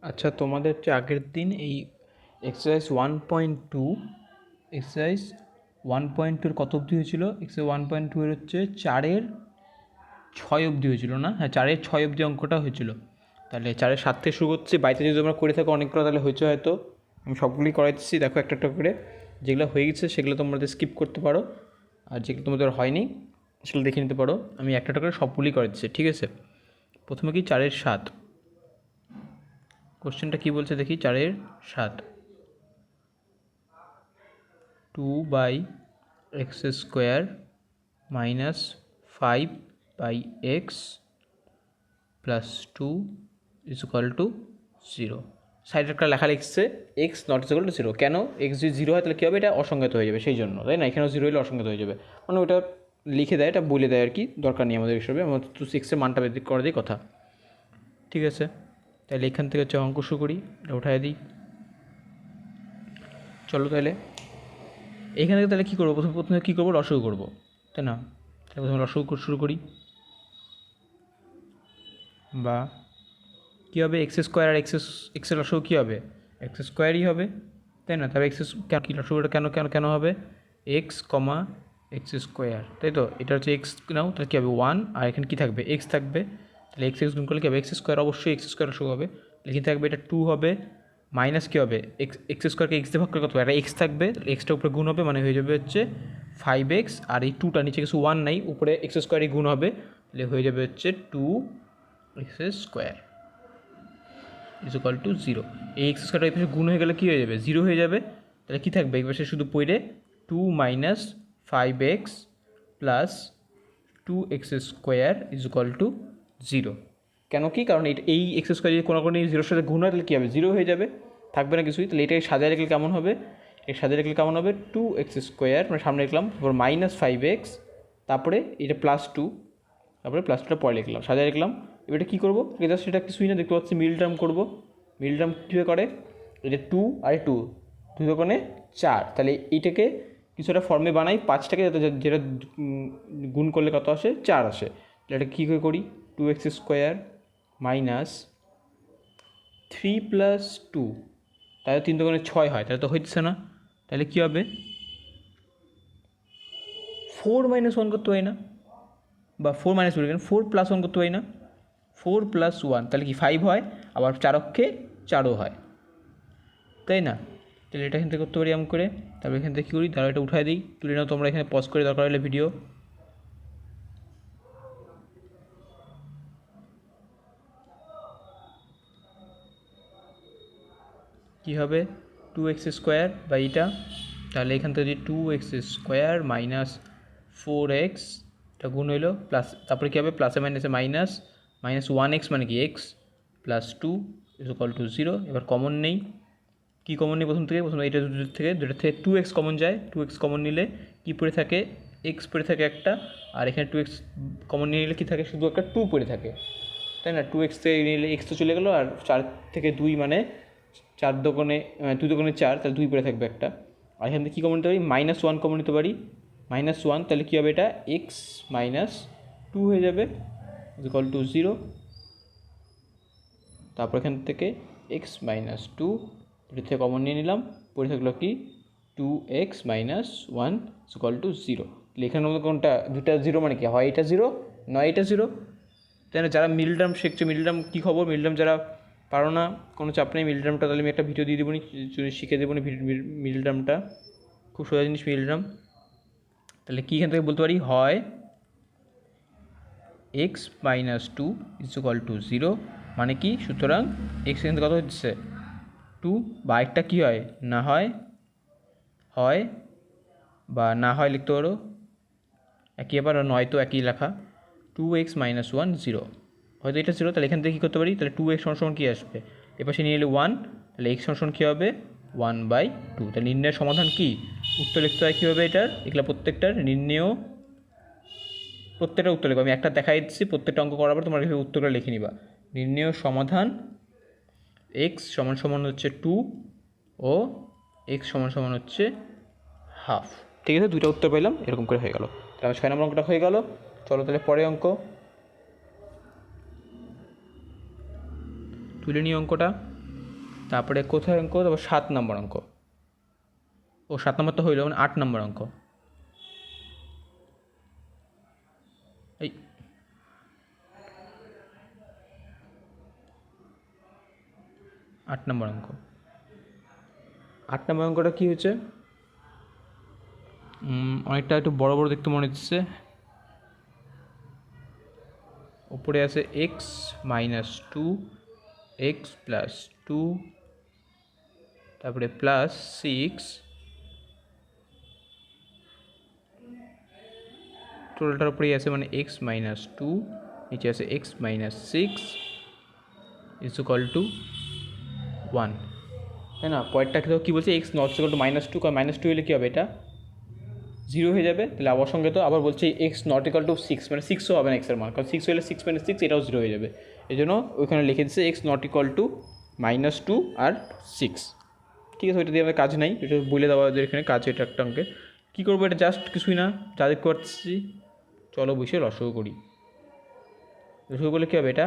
আচ্ছা, তোমাদের হচ্ছে আগের দিন এই এক্সারসাইজ 1.2 কত অবধি হয়েছিল? এক্সারসাইজ 1.2 এর হচ্ছে 4/6 অবধি হয়েছিল না? হ্যাঁ, 4/6 অবধি অঙ্কটা হয়েছিল। তাহলে 4/7 থেকে শুরু করছি। বাড়িতে যদি তোমরা করে থাকো অনেকগুলো তাহলে হয়েছে হয়তো। আমি সবগুলোই করাইতেছি, দেখো একটা একটা করে। যেগুলো হয়ে গেছে সেগুলো তোমাদের স্কিপ করতে পারো, আর যেগুলো তোমাদের হয়নি সেগুলো দেখে নিতে পারো। আমি একটা একটা করে সবগুলোই করাচ্ছি, ঠিক আছে? প্রথমে কি 4/7 কোশ্চেনটা কী বলছে দেখি। 4/7 2/x² মাইনাস 5/x প্লাস 2 = 0। সাইডে একটা লেখা লিখছে x not is equal two 0। কেন? x যদি 0 হয় তাহলে কী হবে? এটা অসংজ্ঞাত হয়ে যাবে, সেই জন্য, তাই না? এখানেও 0 হলে অসংজ্ঞাত হয়ে যাবে, মানে ওটা লিখে দেয়, এটা বলে দেয় আর কি। দরকার নেই আমাদের হিসেবে, আমার তো 6-এর মানটা বের করে দিই কথা, ঠিক আছে? তাহলে এখান থেকে হচ্ছে অঙ্ক শুরু করি, এটা উঠাই দিই। চলো তাহলে এখান থেকে তাহলে কী করবো? প্রথমে কী করবো? লসাগু করবো, তাই না? তাহলে প্রথমে লসাগু শুরু করি। বা কী হবে? x² আর এক্সের লসাগু কী হবে? x² হবে, তাই না? তবে কেন কী লসাগুটা কেন হবে? x, x², তাই তো? এটা হচ্ছে x নাও, তাহলে কী হবে? 1, আর এখানে কী থাকবে? x থাকবে। তাহলে x গুণ করলে কী হবে? x² অবশ্যই x² লসাগু হবে। লিখে থাকবে এটা 2 হবে, মাইনাস কী হবে? x²কে x দিয়ে ভাগ করে কত? একটা x থাকবে, এক্সটা উপরে গুণ হবে, মানে হয়ে যাবে হচ্ছে 5x, আর এই 2টা নিচে কিছু 1 নাই, উপরে x² গুণ হবে, তাহলে হয়ে যাবে হচ্ছে 2x² = 0। এই x² এই পাশে গুণ হয়ে গেলে কী হয়ে যাবে? 0 হয়ে যাবে। তাহলে কী থাকবে? এই পাশে শুধু পড়ে 2 - 5x প্লাস 2x² = 0। কেন কি? কারণ এই x² যদি কোনো 0-এর সাথে গুণ হয় তাহলে কী হবে? 0 হয়ে যাবে, থাকবে না কিছুই। তাহলে এটাকে সাজায় রাখলে কেমন হবে? এই সাজায় রাখলে কেমন হবে? 2x², মানে সামনে লিখলাম, তারপর -5x, তারপরে এটা +2, তারপরে +2টা পরে লিখলাম, সাজায় রাখলাম। এবার এটা কী করবো? এটা সেটা কিছুই না, দেখতে পাচ্ছি মিল টার্ম করবো। মিল টার্ম কীভাবে করে? এটা 2 আর 2, 2 দোকানে 4, তাহলে এইটাকে কিছুটা ফর্মে বানাই 5টাকে, যেটা গুণ করলে কত আসে? 4 আসে। তাহলে এটা কী করে করি? 2x² মাইনাস 3 + 2, তাহলে 3 দোকানে 6 হয়, তাহলে তো হচ্ছে না। তাহলে কী হবে? 4 - 1 করতে পারি না, বা 4 - 4 + 1 করতে পারি না? 4 + 1 তাহলে কি 5 হয়, আবার 4 অক্ষে 4ও হয়, তাই না? তাহলে এটা এখান থেকে করতে পারি এমন করে। তারপর এখান থেকে কী করি? তাহলে এটা উঠাই দিই, তুলে নাও তোমরা এখানে পজ করে দরকার হলে ভিডিও। কী হবে? 2x² বা এইটা, তাহলে এখান থেকে যদি 2x² মাইনাস 4x, এটা গুণ হইলো, প্লাস তারপরে কী হবে? প্লাসে মাইনাসে মাইনাস, -1x মানে কি x প্লাস 2 = 0। এবার কমন নেই, কী কমন নেই প্রথমে এটা দুটোর থেকে 2x কমন যায়। 2x কমন নিলে কী পড়ে থাকে? x পড়ে থাকে একটা, আর এখানে 2x কমন নিয়ে নিলে কী থাকে? শুধু একটা 2 পড়ে থাকে, তাই না? 2x থেকে নিলে x তো চলে গেলো, আর 4 থেকে 2 মানে 4 দোকানে 2 দোকানে 4, তাহলে 2 পড়ে থাকবে একটা। আর এখান থেকে কী কমন নিতে পারি? -1 কমন নিতে পারি। -1, তাহলে কী হবে? এটা x - 2 হয়ে যাবে = 0। তারপর এখান থেকে x - 2 এটা থেকে কমন নিয়ে নিলাম, পড়ে থাকলো কি? 2x - 1 = 0। এখানে কোনটা? দুটা 0 মানে কি হয়? এটা 0, নয় এটা 0, তাই না? যারা মিল টার্ম শিখছো, মিল টার্ম কী খবর? মিল টার্ম যারা পারো না, কোনো চাপ নেই। মিল টার্মটা তাহলে আমি একটা ভিডিও দিয়ে দেবো, শিখে দেবো মিল টার্মটা, খুব সোজা জিনিস মিল টার্ম। তাহলে কী এখান থেকে বলতে পারি? হয় x - 2 = 0, মানে কি? সুতরাং x এখান থেকে কত হচ্ছে? 2, বা একটা কী হয়? না হয় বা না হয় লিখতে পারো একই, আবার নয় তো একই লেখা। 2x - 1 0, হয়তো এটা 0, তাহলে এখান থেকে কী করতে পারি? তাহলে 2x সমান কী আসবে? এপাশে নিয়ে এলে 1, তাহলে x সমান কী হবে? 1/2। তাহলে নির্ণয়ের সমাধান কী? উত্তর লিখতে হয় কীভাবে এটার? এগুলো প্রত্যেকটার নির্ণেয়, প্রত্যেকটা উত্তর লিখবো। আমি একটা দেখাই দিচ্ছি, প্রত্যেকটা অঙ্ক করার পর তোমরা উত্তরটা লিখে নিবা। নির্ণেয় সমাধান x সমান হচ্ছে 2 ও x সমান হচ্ছে হাফ, ঠিক আছে? দুইটা উত্তর পেলাম, এরকম করে হয়ে গেল। তাহলে 6 নম্বর অঙ্কটা হয়ে গেল। চলো তাহলে পরে অঙ্ক তুলে নিই। অঙ্কটা তারপরে কোথায় অঙ্ক, তারপর 7 নম্বর অঙ্ক। ও 7 নম্বর তো হইল, মানে 8 নম্বর অঙ্ক। এই 8 নম্বর অঙ্ক। 8 নম্বর অঙ্কটা কী হচ্ছে, অনেকটা একটু বড় বড় দেখতে মনে হচ্ছে। উপরে আছে এক্স মাইনাস 2 এক্স প্লাস 2, তারপরে প্লাস 6, টোটালটার উপরেই আছে মানে এক্স মাইনাস 2, নিচে আছে x minus 6 is equal two 1, তাই না? পয়েন্টটা কী বলছে, এক্স নট ইকুয়াল টু -2, কারণ -2 হলে কী হবে, এটা 0 হয়ে যাবে। তাহলে আবার সঙ্গে তো আবার বলছে এক্স নট ইকুয়াল টু 6, মানে 6ও হবে না এক্সের মান, কারণ 6 হলে 6 - 6 এটাও 0 হয়ে যাবে। এই জন্য ওইখানে লিখে দিচ্ছে এক্স নট ইকুয়াল টু -2 আর 6। ঠিক আছে, ওইটা দিয়ে আমাদের কাজ নাই, এটা বলে দেওয়া যে এখানে কাজ, এটা একটা অঙ্কের। কী করবো, এটা জাস্ট কিছুই না, যা দেখতে পাচ্ছি, চলো বসে লসাগু করি। লসাগু করলে কী হবে, এটা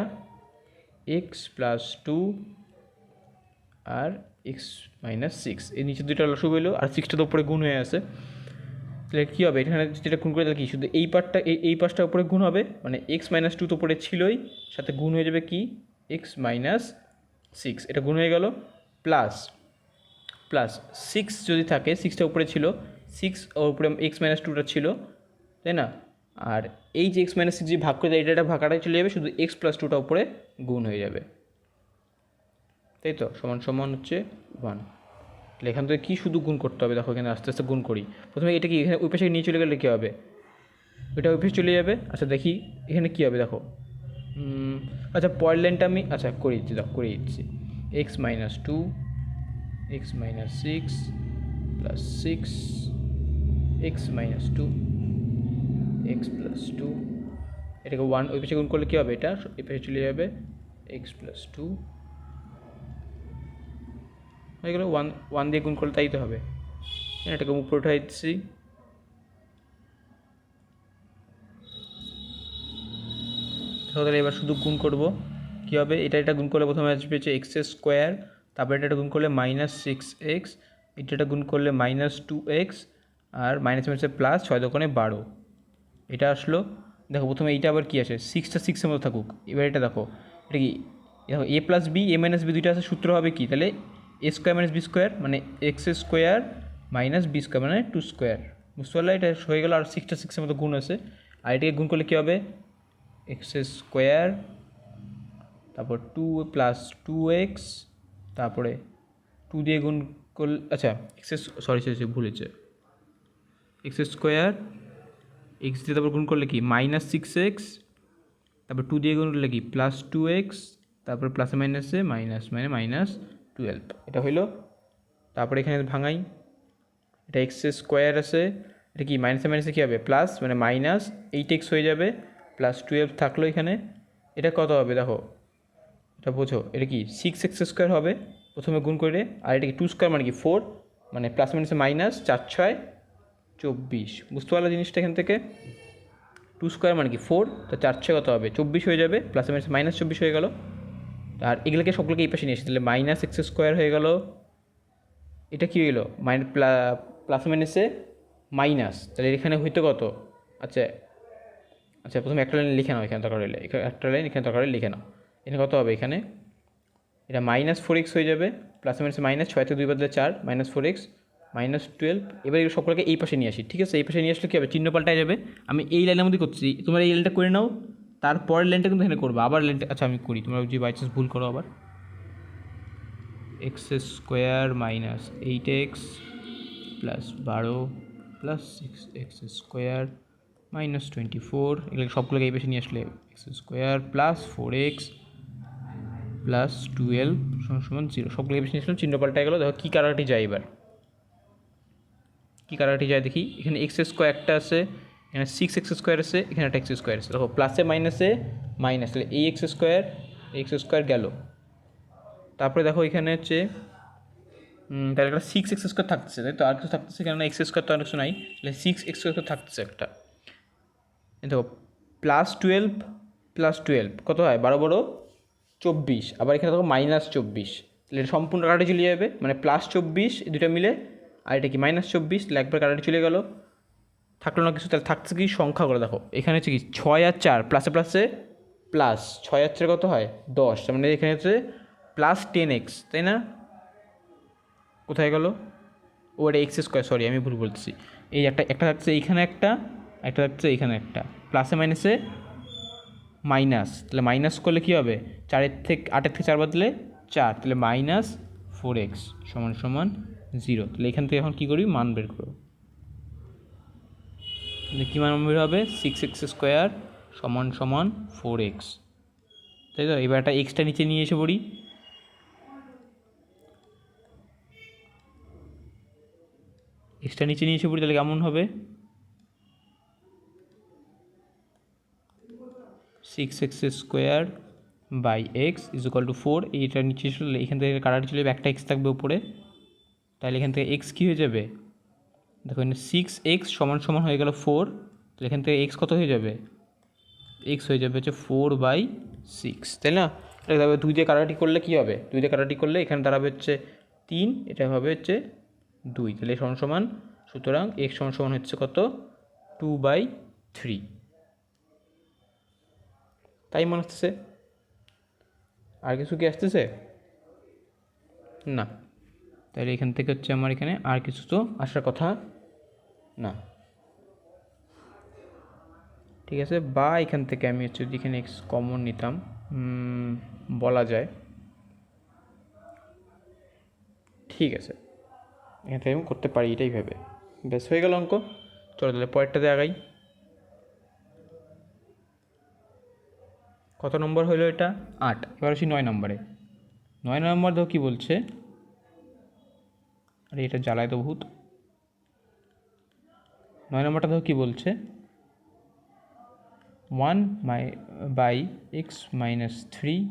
এক্স প্লাস 2 আর এক্স মাইনাস 6, এই নিচে দুইটা লসাগু হইলো, আর 6টা তো উপরে গুণ হয়ে আছে। তাহলে কী হবে, এখানে যেটা গুণ করে, তাহলে কি শুধু এই পার্টটা, এই পাশটা উপরে গুণ হবে, মানে এক্স মাইনাস 2 তো উপরে ছিলই, সাথে গুণ হয়ে যাবে কি এক্স মাইনাস 6, এটা গুণ হয়ে গেল, প্লাস 6 যদি থাকে, 6টা উপরে ছিল, 6 ওর উপরে এক্স মাইনাস 2টা ছিল, তাই না? আর এই যে এক্স মাইনাস 6 যে ভাগ করে দেয়, এটা ভাগাটাই চলে যাবে, শুধু এক্স প্লাস 2টা উপরে গুণ হয়ে যাবে, তাই তো? সমান সমান হচ্ছে 1। তাহলে এখান থেকে কী শুধু গুণ করতে হবে, দেখো এখানে আস্তে আস্তে গুণ করি। প্রথমে এটা কি এখানে ওই পাশে নিয়ে চলে গেলে কী হবে, ওইটা ওই পাশে চলে যাবে। আচ্ছা দেখি এখানে কী হবে, দেখো আচ্ছা পয়ের লাইনটা আমি আচ্ছা করে দিচ্ছি, দেখো করে দিচ্ছি, x minus 2 x minus 6 plus 6 x minus 2 x plus 2, এটাকে 1 ওই পাশে গুণ করলে কী হবে, এটা এই পাশে চলে যাবে, এক্স প্লাস 2 হয়ে গেলো। 1 দিয়ে গুণ করলে তাই তো হবে। এটাকে উপরে উঠাই দিচ্ছি, তাহলে এবার শুধু গুণ করবো, কী হবে, এটা গুণ করলে প্রথমে আসবে হচ্ছে এক্স স্কোয়ার, তারপরে এটা গুণ করলে -6x, এটা গুণ করলে -2x, আর মাইনাস মাইনাসে প্লাস, 6 দোকানে 12, এটা আসলো। দেখো প্রথমে এইটা আবার কী আসে, 6টা 6-এর মতো থাকুক। এবার এটা দেখো, এটা কি, দেখো A plus B, A minus B দুইটা আছে, সূত্র হবে কি, তাহলে A square minus B square, মানে X square minus B square মানে 2 স্কোয়ার, বুঝতে পারলে? এটা হয়ে গেল, আর 6টা 6-এর মতো গুণ আছে। আর এটাকে গুণ করলে কী হবে, এক্স স্কোয়ার, তারপর 2 প্লাস 2x, তারপরে 2 দিয়ে গুণ করলে, আচ্ছা সরি ভুল হয়েছে, এক্স স্কোয়ার, এক্স দিয়ে তারপর গুণ করলে কি -6x, তারপর 2 দিয়ে গুণ করলে কি +2x, তারপর প্লাসে মাইনাসে মাইনাস, মানে -12, এটা হইলো। তারপরে এখানে ভাঙাই, এটা এক্স স্কোয়ার আছে, এটা কি মাইনাসে মাইনাসে কী হবে, প্লাস, মানে -8x হয়ে যাবে, +12 থাকলো এখানে। এটা কত হবে দেখো, এটা বোঝো, এটা কি 6x স্কোয়ার হবে প্রথমে গুণ করে, আর এটা কি 2 স্কোয়ার মানে কি 4, মানে প্লাস মাইনাসে মাইনাস, 4 6 24, বুঝতে পারলো জিনিসটা এখান থেকে? 2 স্কোয়ার মানে কি 4, তো 4 6 কত হবে 24 হয়ে যাবে, প্লাস মাইনাস -24 হয়ে গেল। আর এগুলোকে সবগুলোকে এই পাশে নিয়ে এসে, তাহলে -x স্কোয়ার হয়ে গেল, এটা কী হইলো প্লাস মাইনাসে মাইনাস, তাহলে এখানে হইতো কত, আচ্ছা আচ্ছা প্রথমে একটা লাইন লিখে নাও, এখানে দরকার হলে একটা লাইন এখানে দরকার হলে লিখে নাও। এখানে কত হবে, এখানে এটা -4x হয়ে যাবে, প্লাস মাইনাস মাইনাস, 6 থেকে 2 বদলে 4, -4x -12। এবার এগুলো সকলকে এই পাশে নিয়ে আসি, ঠিক আছে? এই পাশে নিয়ে আসলে কী হবে, চিহ্ন পাল্টায় যাবে। আমি এই লাইনের মধ্যে করছি, তোমরা এই লাইনটা করে নাও, তারপরের লাইনটা কিন্তু এখানে করবে, আবার লাইনটা, আচ্ছা আমি করি, তোমরা যদি বাই চান্স ভুল করো, আবার x square -8x plus 12 plus 6x square -24, এগুলো সবগুলোকে এই পাশে নিয়ে আসলে x square plus 4x plus 12 সমান 0, সবগুলো এই পাশে নিয়ে আসলাম, চিহ্ন পাল্টায় গেলো। দেখো কী কারাটি যায়, এবার কী কারাটি যায় দেখি, এখানে এক্স স্কোয়ার একটা আছে, এখানে 6x স্কোয়ার আছে, এখানে একটা এক্স স্কোয়ার আছে, দেখো প্লাসে মাইনাসে মাইনাস, তাহলে এই এক্স স্কোয়ার গেল। তারপরে দেখো এখানে হচ্ছে তাহলে একটা 6x স্কোয়ার থাকতেছে, তাই তো? আর কিছু থাকতেছে, কেননা এক্স স্কোয়ার তো আর কিছু নাই, তাহলে 6x স্কোয়ার থাকতেছে একটা। দেখো +12 কত হয়, 12 24, আবার এখানে দেখো -24, তাহলে এটা সম্পূর্ণ কাটাটি চলে যাবে, মানে +24 এই দুটো মিলে, আর এটা কি -24, তাহলে একবার কাটাটি চলে গেল, থাকলো না কিছু। তাহলে থাকছে কি সংখ্যাগুলো দেখো, এখানে হচ্ছে কি 6 আর 4 প্লাসে প্লাসে প্লাস, 6 আর 4 কত হয় 10, তার মানে এখানে হচ্ছে +10x, তাই না? কোথায় গেল? ও এটা x², সরি আমি ভুল বলতেছি। এই একটা থাকছে এইখানে, একটা থাকছে এইখানে, একটা প্লাসে মাইনাসে মাইনাস, তাহলে মাইনাস করলে কী হবে, 8 থেকে 4 বদলে 4, তাহলে -4x = 0। তাহলে এখান থেকে এখন কী করি, মান বের করো। তাহলে কী মান বের হবে, 6x² = 4x, তাই তো? এবার একটা এক্সটা নিচে নিয়ে এসে পড়ি, তাহলে কেমন হবে, 6x² বাই x = 4। এইটা নিচে এসে এখান থেকে কাটাটি চলে যাবে, একটা এক্স থাকবে উপরে, তাহলে এখান থেকে এক্স কী হয়ে যাবে, দেখো এখানে 6x = হয়ে গেল 4, তাহলে এখান থেকে এক্স কত হয়ে যাবে, এক্স হয়ে যাবে হচ্ছে 4/6, তাই না? এটা তবে 2 দিয়ে কাটাটি করলে কী হবে, 2 দিয়ে কাটাটি করলে এখানে দাঁড়াবে হচ্ছে 3, এটা হবে হচ্ছে 2, তাহলে সমান, সুতরাং x সমান হচ্ছে কত, 2/3, তাই মনে হচ্ছে। আর কিছু কি আসতেছে না? তাহলে এখান থেকে হচ্ছে আমার এখানে আর কিছু তো আসার কথা না, ঠিক আছে। বা এখান থেকে আমি হচ্ছে যদি এখানে এক্স কমন নিতাম, বলা যায়, ঠিক আছে, এখান থেকে আমি করতে পারি, এটাই ভেবে বেশ হয়ে গেল অঙ্ক। চলো তাহলে পরেরটাতে আগাই। কত নম্বর হলো এটা, 8। এবার আসি 9 নম্বরে। 9 নম্বর দেখো কী বলছে, আরে এটা জ্বালায় তো ভূত। 9 নম্বরটা দেখো কী বলছে, 1/x - 3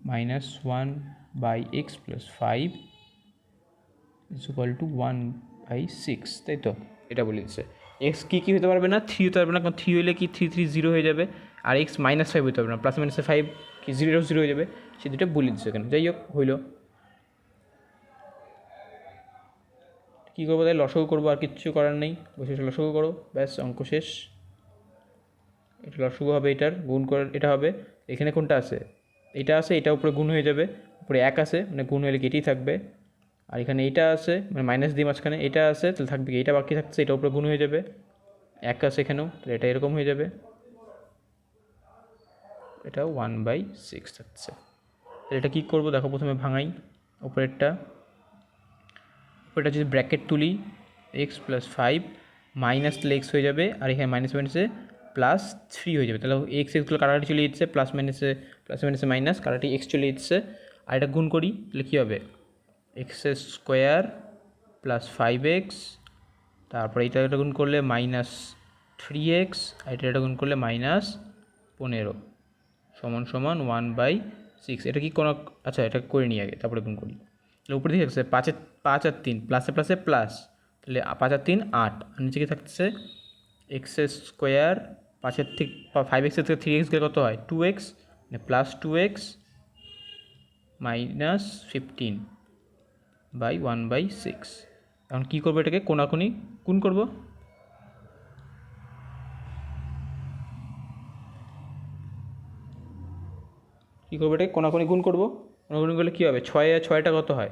-1/x + 5 = 1/6, তাই তো? এটা বলে দিচ্ছে। এক্স কী হতে পারবে না, 3 হতে পারবে না, কারণ 3 হলে কি 3 3 0 হয়ে যাবে, আর x -5 হতে পারবে না, +-5 কি 0 0 হয়ে যাবে, সে দুটো বলে দিচ্ছে এখানে। যাই হোক, হইলো। কী করবো, তাই লসাগু করবো, আর কিচ্ছু করার নেই, বসে বসে লসাগু করো, ব্যাস অঙ্ক শেষ। এটা লসাগু হবে, এটার গুণ করে এটা হবে, এখানে কোনটা আছে, এটা আছে, এটা উপরে গুণ হয়ে যাবে, উপরে 1 আছে, মানে গুণ হলে এটাই থাকবে, আর এখানে এইটা আছে, মানে মাইনাস দিয়ে মাঝখানে এটা আছে, তাহলে থাকবে কি, এটা বাকি থাকছে, এটা উপরে গুণ হয়ে যাবে, 1 আছে এখানেও, তাহলে এটা এরকম হয়ে যাবে, এটা 1/6 থাকছে। এটা কী করবো দেখো, প্রথমে ভাঙাই উপরেরটা যদি ব্র্যাকেট তুলি, x + 5 মাইনাস, তাহলে এক্স হয়ে যাবে, আর এখানে মাইনাসে +3 হয়ে যাবে, তাহলে এক্সগুলো কাটাটি চলে যাচ্ছে, প্লাস মাইনাসে মাইনাস, কাটাটি এক্স চলে যাচ্ছে, আর এটা গুণ করি, তাহলে কী হবে, x² + 5x, তারপরে এটা গুণ করলে -3x, আর এটা গুণ করলে -15 = 1/6। এটা কি কোনো, আচ্ছা এটা করে নিই আগে, তারপরে গুণ করি। তাহলে উপরে দিকে থাকছে 5 আর 3 প্লাসে প্লাসে প্লাস, তাহলে 5 আর 3 8, আর নিচে কি থাকছে x², 5-এর থেকে 5x থেকে 3x গেলে কত হয়, 2x, মানে +2x -15/1/6। এখন কী করবো, এটাকে কোনাকুনি গুণ করবো, কী করবো, এটাকে কোনাকুনি গুণ করবো, কোনাকুনি করলে কী হবে, 6 আর 6টা কত হয়,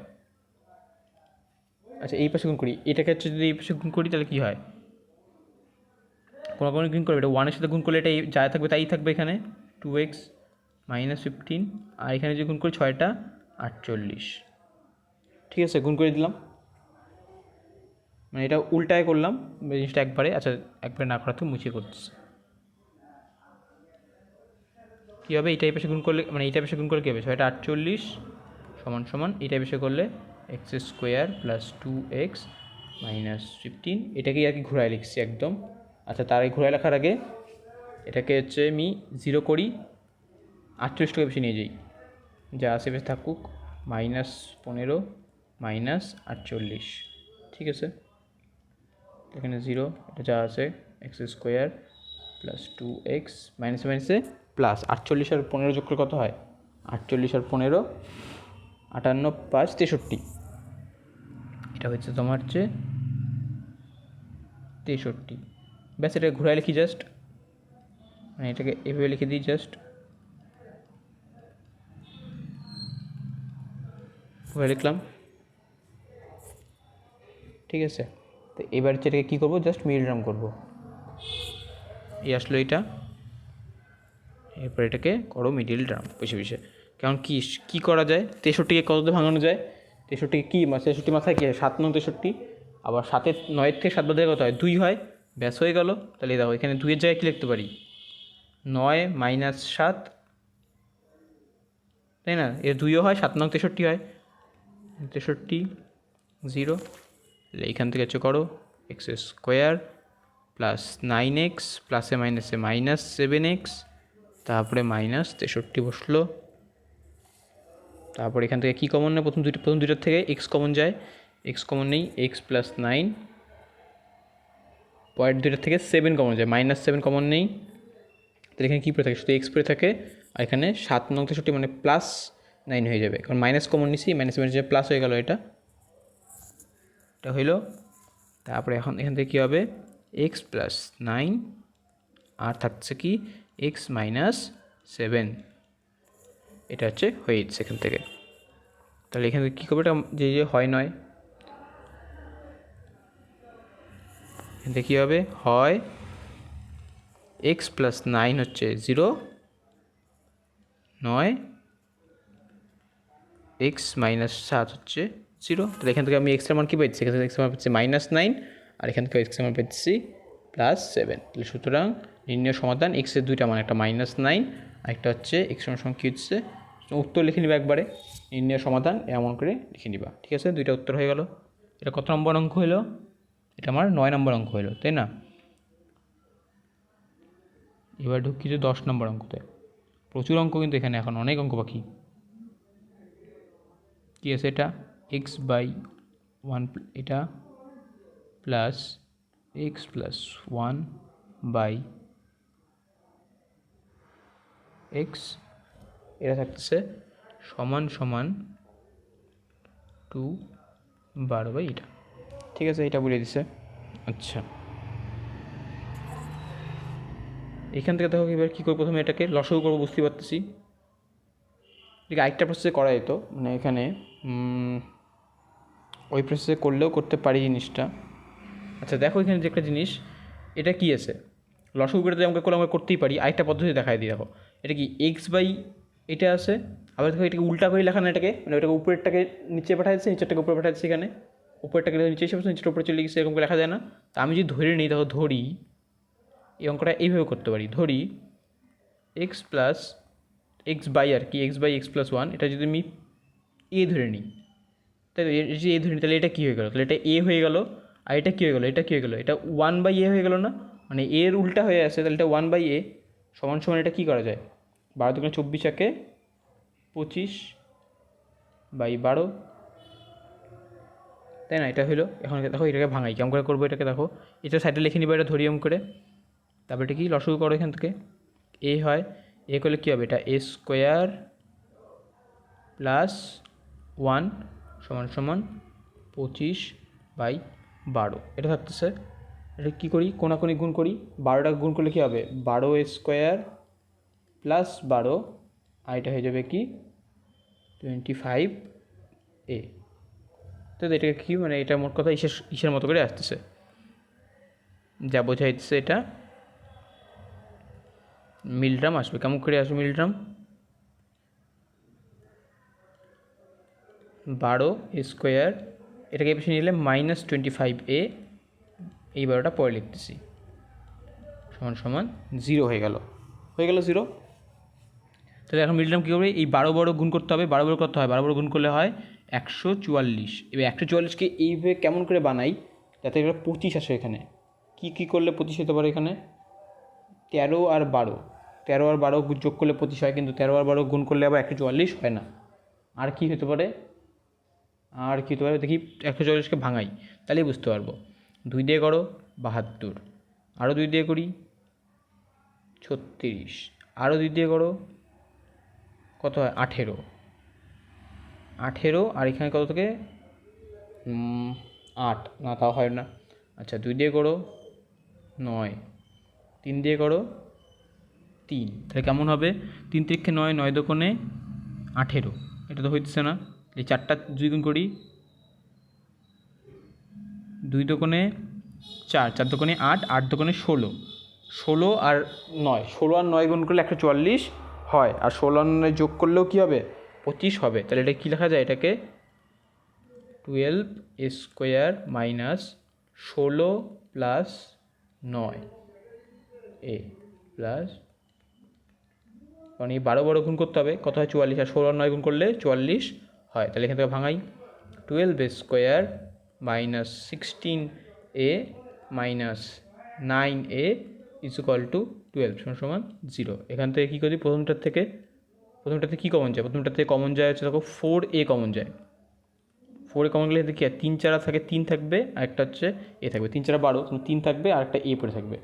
আচ্ছা এই পাশে গুণ করি, এটাকে হচ্ছে যদি এই পাশে গুণ করি তাহলে কী হয়, কোনাকুনি গুণ করবে, এটা 1-এর সাথে গুণ করলে এটা যা থাকবে তাই থাকবে, এখানে 2x -15, আর এখানে যদি গুণ করি 6টা 48, ঠিক আছে, গুণ করে দিলাম, মানে এটা উল্টায় করলাম জিনিসটা একবারে, আচ্ছা একবারে না করা তো মুছিয়ে করতেছে, কী হবে, এই টাইপের গুণ করলে, মানে এই টাইপের গুণ করলে কী হবে, 6টা 48 = এই টাইপের করলে x² + 2x -15, এটাকেই আর কি ঘোরায় লিখছি একদম। আচ্ছা তার আগে ঘোরায় লেখার আগে এটাকে হচ্ছে আমি 0 করি, 48টাকে বেশি নিয়ে যাই, যা আশেপাশে থাকুক, -15 -48, ঠিক আছে, এখানে 0, এটা যা আছে x² + 2x মাইনাসে প্লাস 48 আর 15 যোগ করে কত হয়, 48 আর 15 58 5 63, এটা হচ্ছে তোমার হচ্ছে 63। ব্যাস এটাকে ঘুরাই লিখি জাস্ট, মানে এটাকে এভাবে লিখে দিই জাস্ট, ঘুরে লিখলাম, ঠিক আছে। তো এবার হচ্ছে এটাকে কী করবো, জাস্ট মিডল টার্ম করবো, এই আসলো এটা, এরপর এটাকে করো মিডিল টার্ম বসে বসে। কারণ কী করা যায়, 63কে কততে ভাঙানো যায়, 63কে কী 63 মাথায় কী হয় 7 9 63, আবার 7 9 থেকে 7 বাদে কত হয় 2 হয়, ব্যাস হয়ে গেল। তাহলে দেখো এখানে 2-এর জায়গায় কী লিখতে পারি 9 - 7, তাই না, এর 2ও হয় 7 9 63 হয়, 63 0। তাহলে এইখান থেকে হচ্ছে করো x² প্লাস 9x প্লাসে মাইনাসে -7x, তারপরে -63 বসলো। তারপর এখান থেকে কী কমন নেই, প্রথম দুইটার থেকে এক্স কমন যায়, এক্স কমন নেই, x + 9, পয়েন্ট দুইটার থেকে 7 কমন যায়, -7 কমন নেই, তাহলে এখানে কী পড়ে থাকে শুধু এক্স পড়ে থাকে, আর এখানে 7 9 63 মানে +9 হয়ে যাবে, কারণ মাইনাস কমন নিছি, মাইনাস প্লাস হয়ে গেল, এটা হইল। তারপরে এখান থেকে কী হবে x + 9, আর থাকছে কি x - 7, এটা হচ্ছে হয়ে যাচ্ছে এখান থেকে। তাহলে এখান থেকে কী করবে, এটা যে হয় নয়, এখান থেকে কী হবে হয় x + 9 হচ্ছে 0, নয় x - 7 হচ্ছে 0। তাহলে এখান থেকে আমি এক্সের মান কী পাচ্ছি, এখান থেকে এক্সের মান পাচ্ছি -9, আর এখান থেকে এক্সের মান পাচ্ছি +7। তাহলে সুতরাং নির্ণয় সমাধান এক্সের দুইটা মান, একটা -9 আর একটা হচ্ছে এক্সের মান কী হচ্ছে, উত্তর লিখে নিবা একবারে, নির্ণয় সমাধান এমন করে লিখে নিবা, ঠিক আছে। দুইটা উত্তর হয়ে গেল। এটা কত নম্বর অঙ্ক হলো, এটা আমার 9 নম্বর অঙ্ক হলো, তাই না। এবার ঢুকি যে 10 নম্বর অঙ্কতে, প্রচুর অঙ্ক কিন্তু এখানে, এখন অনেক অঙ্ক বাকি। কী আছে এটা, x/1, এটা প্লাস x + 1/x, এটা থাকতেছে সমান 2/12 এটা, ঠিক আছে, এটা বলে দিছে। আচ্ছা, এখান থেকে দেখো এবার কী করবো, প্রথমে এটাকে লসাগু করবো, বুঝতে পারতেছি। ঠিক আরেকটা প্রসেসে করা যেত, মানে এখানে ওই প্রসেসে করলেও করতে পারি জিনিসটা। আচ্ছা দেখো এখানে যে একটা জিনিস, এটা কি আছে, লসাগু করে আমরা করলে আমরা করতেই পারি, আরেকটা পদ্ধতি দেখাই দিই। দেখো এটা কি x/, এটা আছে, আবার দেখো এটাকে উল্টা করে লেখা না, এটাকে মানে ওটাকে উপরেরটাকে নিচে পাঠাচ্ছে, নিচেরটাকে উপরে পাঠাচ্ছে, এখানে উপরেরটাকে নিচে এসে বসে, নিচের উপরে চলে গেছে, এরকম করে লেখা যায় না। তা আমি যদি ধরে নিই, দেখো ধরি এই অঙ্কটা এইভাবে করতে পারি, ধরি x + x/, আর কি x/x + 1, এটা যদি আমি a ধরে নিই, তাই তো যে a ধরে নিই, তাহলে এটা কী হয়ে গেলো, তাহলে এটা a হয়ে গেল, আর এটা কী হয়ে গেলো, এটা কী হয়ে গেলো, এটা 1/a হয়ে গেলো না, মানে এর উল্টা হয়ে আছে, তাহলে এটা 1/a সমান সমান, এটা কী করা যায় 12 × 24 = 25/12, তাই না, এটা হলো। এখন দেখো এটাকে ভাঙাই, কেমন করে করবো এটাকে, দেখো এটা সাইডে লিখে নিবা, এটা ধরি এম করে, তারপরে এটা কি লসাগু করো, এখান থেকে a হয়, a করলে কী হবে, এটা a² + 1 সমান 25/12, এটা থাকতেছে। এটা কী করি, কোনাকুনি গুণ করি, 12টাকে গুণ করলে কী হবে 12a² + 12, আর এটা হয়ে যাবে কি 25a। তো এটাকে কী মানে, এটা মোট কথা ইসের মতো করে আসতেছে, যা বোঝাইতেছে এটা মিলটার্ম আসবে, কেমন করে আসবে মিলটার্ম, 12a², এটাকে পিছিয়ে নিলে -25a, এই 12টা পরে লিখতেছি, সমান 0 হয়ে গেল 0। তাহলে এখন মিডল টার্ম কী করবে, এই 12 গুণ করতে হবে, 12 করতে হয়, 12 গুণ করলে হয় 144। এবার 144কে এইভাবে কেমন করে বানাই যাতে এবার 25 আসে, এখানে কী করলে 25 হতে পারে, এখানে 13 আর 12, 13 আর 12 যোগ করলে 25 হয়, কিন্তু 13 আর 12 গুণ করলে আবার 144 হয় না। আর কী হতে পারে, দেখি 144কে ভাঙাই, তাহলেই বুঝতে পারবো। 2 দিয়ে করো 72, আরও 2 দিয়ে করি 36, আরও 2 দিয়ে করো কত হয় 18, 18 আর এখানে কত থেকে 8, না তাও হয় না। আচ্ছা 2 দিয়ে করো 9, 3 দিয়ে করো 3, তাহলে কেমন হবে? 3 তিরিক্ষে 9, 9 দোকানে 18, এটা তো হইতেছে না। এই 4টা 2 গুণ করি, 2 দোকানে 4, 4 দোকানে 8, 8 দোকানে 16, 16 আর 9, 16 আর 9 গুণ করলে 144 হয়, আর 16 আর 9 যোগ করলেও কী হবে? 25 হবে। তাহলে এটা কী লেখা যায়? এটাকে 12 স্কোয়ার মাইনাস 16 প্লাস 9 এ প্লাস, কারণ এই 12 গুণ করতে হবে, কত হয়? 44, আর 16 আর 9 গুণ করলে 44 হয়। তাহলে এখান থেকে ভাঙাই, 12 square minus 16 A minus 9 A is equal two 12 সমান 0। এখান থেকে কী করি? প্রথমটাতে কী কমন যায়? প্রথমটার থেকে কমন যায় হচ্ছে দেখো 4a কমন যায়। 4a কমন গেলে কি 3 4 থাকে, 3 থাকবে, আর একটা হচ্ছে এ থাকবে। 3 4 12, 3 থাকবে আর একটা এ পড়ে থাকবে।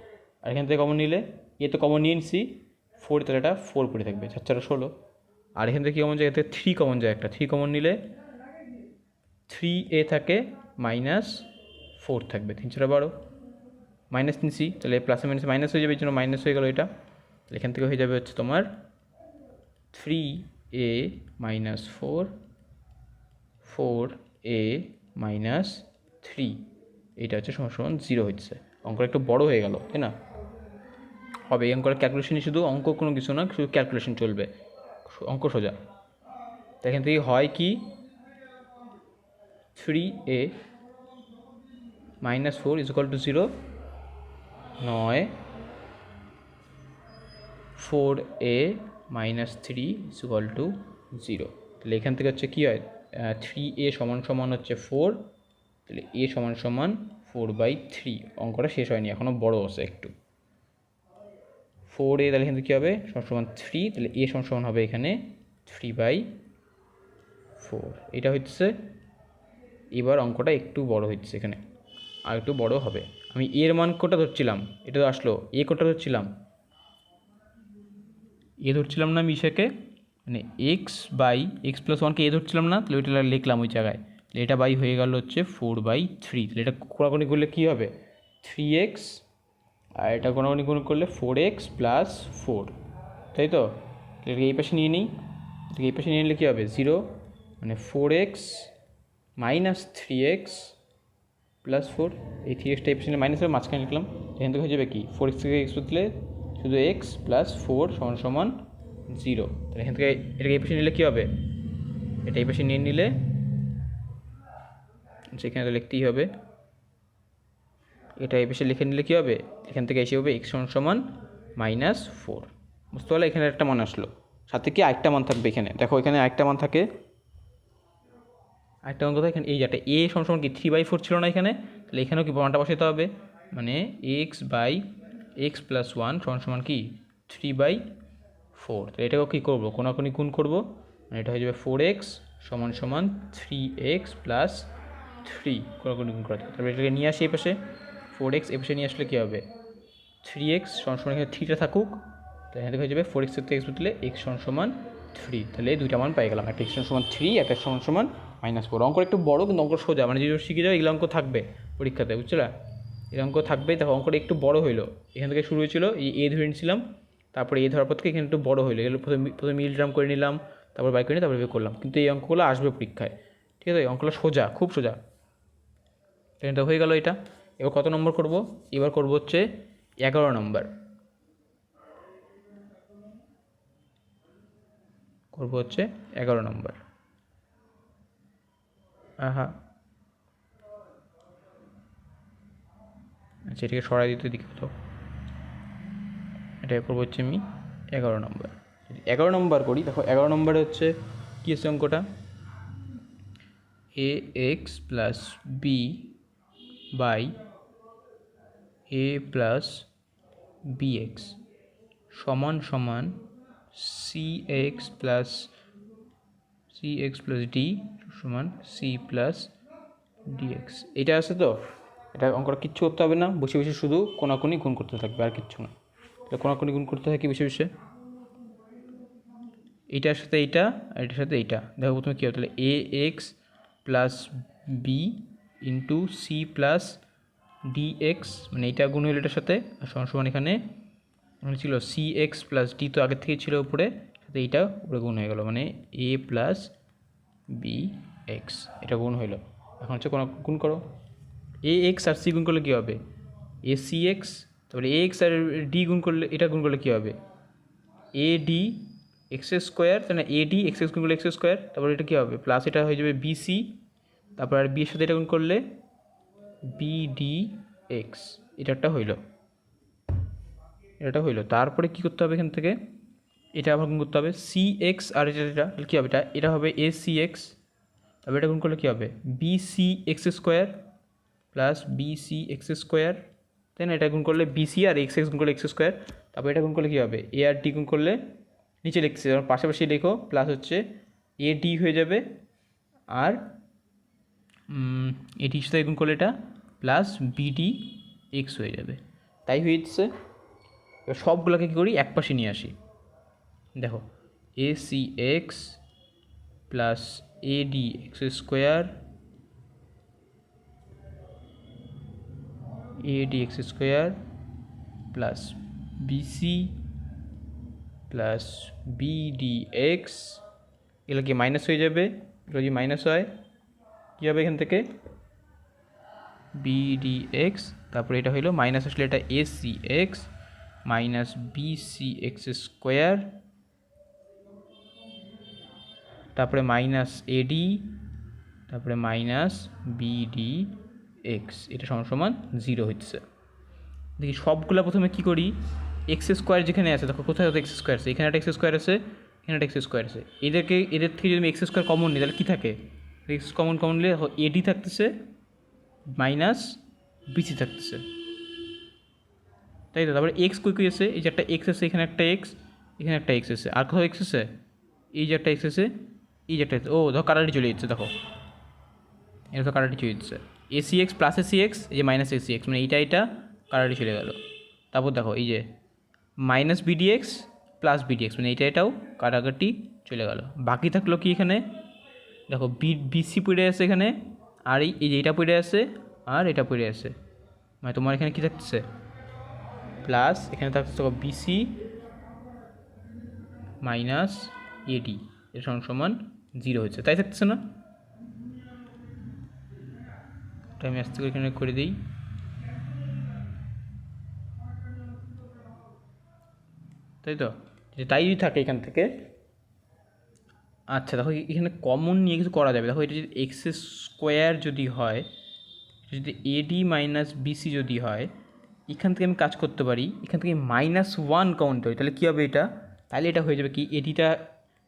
আর এখান থেকে কমন নিলে এ তো কমন নিয়ে নিছি, 4 তাহলে এটা 4 পড়ে থাকবে, 4 4 16। আর এখান থেকে কী কমন যায়? এতে 3 কমন যায়, একটা 3 কমন নিলে 3a থাকে মাইনাস 4 থাকবে, 3 4 12, মাইনাস নিছি, তাহলে প্লাসে মাইনাসে মাইনাস হয়ে যাবে, এই জন্য মাইনাস হয়ে গেল এটা। এখান থেকে হয়ে যাবে হচ্ছে তোমার 3a মাইনাস 4, 4a মাইনাস 3, এইটা হচ্ছে সমান 0 হচ্ছে। অঙ্কটা একটু বড় হয়ে গেল, তাই না? হবে এই অঙ্কটা ক্যালকুলেশনই, শুধু অঙ্ক কোনো কিছু না, শুধু ক্যালকুলেশন চলবে, অঙ্ক সোজা। তো এখান থেকে হয় কি 3a minus 4 is equal two 0, 9 4a minus 3 is equal two 0। তাহলে এখান থেকে হচ্ছে কী হয়? 3a সমান সমান হচ্ছে 4, তাহলে a সমান সমান 4/3। অঙ্কটা শেষ হয়নি, এখনও বড় আছে একটু। 4a তাহলে এখান থেকে কী হবে? সমান 3, তাহলে a সমান সমান হবে এখানে 3/4। এটা হচ্ছে, এবার অঙ্কটা একটু বড় হচ্ছে, এখানে আর একটু বড় হবে। আমি এর মান কোটা ধরছিলাম, এটা তো আসলো, এ কোটা ধরছিলাম, এ ধরছিলাম না আমি ইসেকে, মানে x প্লাস 1কে এ ধরছিলাম না, তাহলে ওইটা লিখলাম ওই জায়গায়, তাহলে এটা বাই হয়ে গেল হচ্ছে 4/3। তাহলে এটা কোনাকুনি করলে কী হবে? 3x, আর এটা কোনাকুনি গুণ করলে 4x প্লাস 4, তাই তো? এটাকে এই পাশে নিয়ে নিই, এটাকে এই পাশে নিয়ে নিলে কী হবে? 0, মানে 4x মাইনাস 3x প্লাস 4, এই 3xটা এই পাশে মাইনাস হবে, মাঝখানে লিখলাম। এখান থেকে হয়ে যাবে কি 4x থেকে x বদলে শুধু x প্লাস 4 সমান সমান 0। তাহলে এখান থেকে এটাকে এই পাশে নিলে কী হবে? এটা এই পাশে নিয়ে নিলে সেখানে তো লিখতেই হবে, এটা এই পাশে লিখে নিলে কী হবে? এখান থেকে এসে হবে x সমান সমান -4। বুঝতে পারলে? এখানে একটা মান আসলো, সাথে কি আরেকটা মান থাকবে এখানে, দেখো এখানে আরেকটা মান থাকে, আরেকটা মান কোথায়? এখানে এই যেটা a সমান সমান কি 3/4 ছিল না এখানে, তাহলে এখানেও কি মানটা বসাতে হবে, মানে x প্লাস 1 সমান সমান কি 3/4। তাহলে এটাকেও কী করবো? কোনাকুনি গুণ করবো, মানে এটা হয়ে যাবে 4x সমান সমান 3x প্লাস 3, কোনাকুনি গুণ করা। তারপরে এটাকে নিয়ে আসি এই পাশে, 4x এ পাশে নিয়ে আসলে কী হবে? 3x সমান সমান এখানে 3টা থাকুক, তাহলে এখান থেকে হয়ে যাবে 4x থেকে x বদলে x সমান সমান 3। তাহলে এই দুইটা মান পাই গেলাম, একটা x সমান 3, একটা সমান সমান -4। অঙ্ক একটু বড়, কিন্তু অঙ্ক সোজা, মানে যেগুলো শিখে যাও এগুলো অঙ্ক থাকবে পরীক্ষাতে, বুঝলা? এই অঙ্ক থাকবেই। দেখো অঙ্কটা একটু বড় হইলো, এখান থেকে শুরু হয়েছিল এই এ ধরে নিয়েছিলাম, তারপরে এ ধরার পর থেকে এখানে একটু বড় হইলো, এগুলো প্রথমে মিল ড্রাম করে নিলাম, তারপর বাই করে নিয়ে তারপরে করলাম, কিন্তু এই অঙ্কগুলো আসবে পরীক্ষায়, ঠিক আছে? অঙ্কগুলো সোজা, খুব সোজা। এটা হয়ে গেল এটা। এবার কত নম্বর করব? এবার করব হচ্ছে 11 নম্বর, করব হচ্ছে 11 নম্বর। আচ্ছা এটাকে সরাই দিতে দিকে তো, এটা করবো হচ্ছে আমি 11 নম্বর। 11 নম্বর করি, দেখো 11 নম্বরে হচ্ছে কী আছে অঙ্কটা? ax plus B by a plus bx সমান সমান cx প্লাস d সমান c প্লাস dx। এটা আছে তো, এটা অঙ্কটা কিচ্ছু করতে হবে না, বসে বসে শুধু কোনাকুনি গুণ করতে থাকবে, আর কিচ্ছু না। এটা কোনাকুনি গুণ করতে থাকি বসে বসে। এইটার সাথে এইটা আর এটার সাথে এইটা, দেখো প্রথমে কী হবে তাহলে a x plus b into c plus d x, মানে এইটা গুণ হলো এটার সাথে, আর সমান সমান এখানে ছিল সি এক্স প্লাস ডি, তো আগের থেকেই ছিল উপরে, সাথে এইটা উপরে গুণ হয়ে গেল, মানে এ প্লাস বি এক্স, এটা গুণ হইলো। এখন হচ্ছে কোনো গুণ করো, এ এক্স আর সি গুণ করলে কী হবে এ সি এক্স, তারপরে এ এক্স আর ডি গুণ করলে এটা গুণ করলে কী হবে এ ডি এক্স স্কোয়ার, তাই না, এ ডি এক্স এক্স গুণ করলে এক্স স্কোয়ার, তারপরে এটা কী হবে প্লাস এটা হয়ে যাবে বিসি, তারপর আর বি এর সাথে এটা গুণ করলে বি ডি এক্স, এটা হইলো, এটা হইলো। তারপরে কী করতে হবে এখান থেকে, এটা আবার গুণ করতে হবে সি এক্স, আর এটা কী হবে এটা হবে এ সি এক্স, তারপর এটা গুণ করলে কী হবে B C X square plus B C X square, তাই না, এটা গুণ করলে বিসি আর এক্স এক্স গুণ করলে এক্স স্কোয়ার, তারপর এটা গুণ করলে কী হবে এ আর ডি গুণ করলে নিচে লিখছি পাশাপাশি লেখো, প্লাস হচ্ছে এ ডি হয়ে যাবে, আর এটির সাথে গুণ করলে এটা প্লাস বিডি এক্স হয়ে যাবে, তাই হয়েছে। এবার সবগুলোকে কী করি এক পাশে নিয়ে আসি, দেখো A C X plus A D X square A D X square plus BC plus BD X, এগুলো কি মাইনাস হয়ে যাবে, এগুলো যদি মাইনাস হয় কী হবে এখান থেকে বিডি এক্স, তারপরে এটা হইলো মাইনাস আসলে এটা A C X minus BC X square, তারপরে মাইনাস এডি, তারপরে মাইনাস বিডি এক্স, এটা সমান সমান 0 হচ্ছে। দেখি সবগুলো প্রথমে কী করি, এক্স স্কোয়ার যেখানে আছে দেখো কোথায় এক্স স্কোয়ার আছে, এখানে একটা এক্স স্কোয়ার আছে, এখানে একটা এক্স স্কোয়ার আছে, এদের থেকে যদি এক্স স্কোয়ার কমন নিই তাহলে কী থাকে এক্স কমন নিলে এডি থাকতেছে মাইনাস বিসি থাকতেছে, তাই তো। তারপরে এক্স কই আছে, এই যে একটা এক্স আছে, এখানে একটা এক্স, এখানে একটা এক্স আছে, আর কোথাও এক্স আছে, এই যে একটা এক্স আছে, এই যে একটা ও দেখো কাটাটি চলে যাচ্ছে, দেখো এটা তো কাটাটি চলে যাচ্ছে, AC x plus AC x, এই যে মাইনাস এসি এক্স, মানে এটা কাটাটি চলে গেল। তারপর দেখো এই যে minus BD x plus BD x, মানে এটাও কাটাকাটি চলে গেল। বাকি থাকলো কি এখানে দেখো বিসি পড়ে আছে এখানে, আর এই যে এটা পড়ে আছে, আর এটা পড়ে আছে, মানে তোমার এখানে কী থাকতেছে প্লাস, এখানে থাকতেছে বিসি মাইনাস এডি, এর সমান 0 হচ্ছে, তাই থাকতেছে না, এটা আমি আস্তে করে এখানে করে দিই, তাই তো, যে তাই যদি থাকে এখান থেকে। আচ্ছা দেখো এখানে কমন নিয়ে কিছু করা যাবে, দেখো এটা যদি এক্স স্কোয়ার যদি হয়, যদি এডি মাইনাস বিসি যদি হয়, এখান থেকে আমি কাজ করতে পারি, এখান থেকে -1 কাউন্ট হয়, তাহলে কী হবে এটা, তাহলে এটা হয়ে যাবে কি এডিটা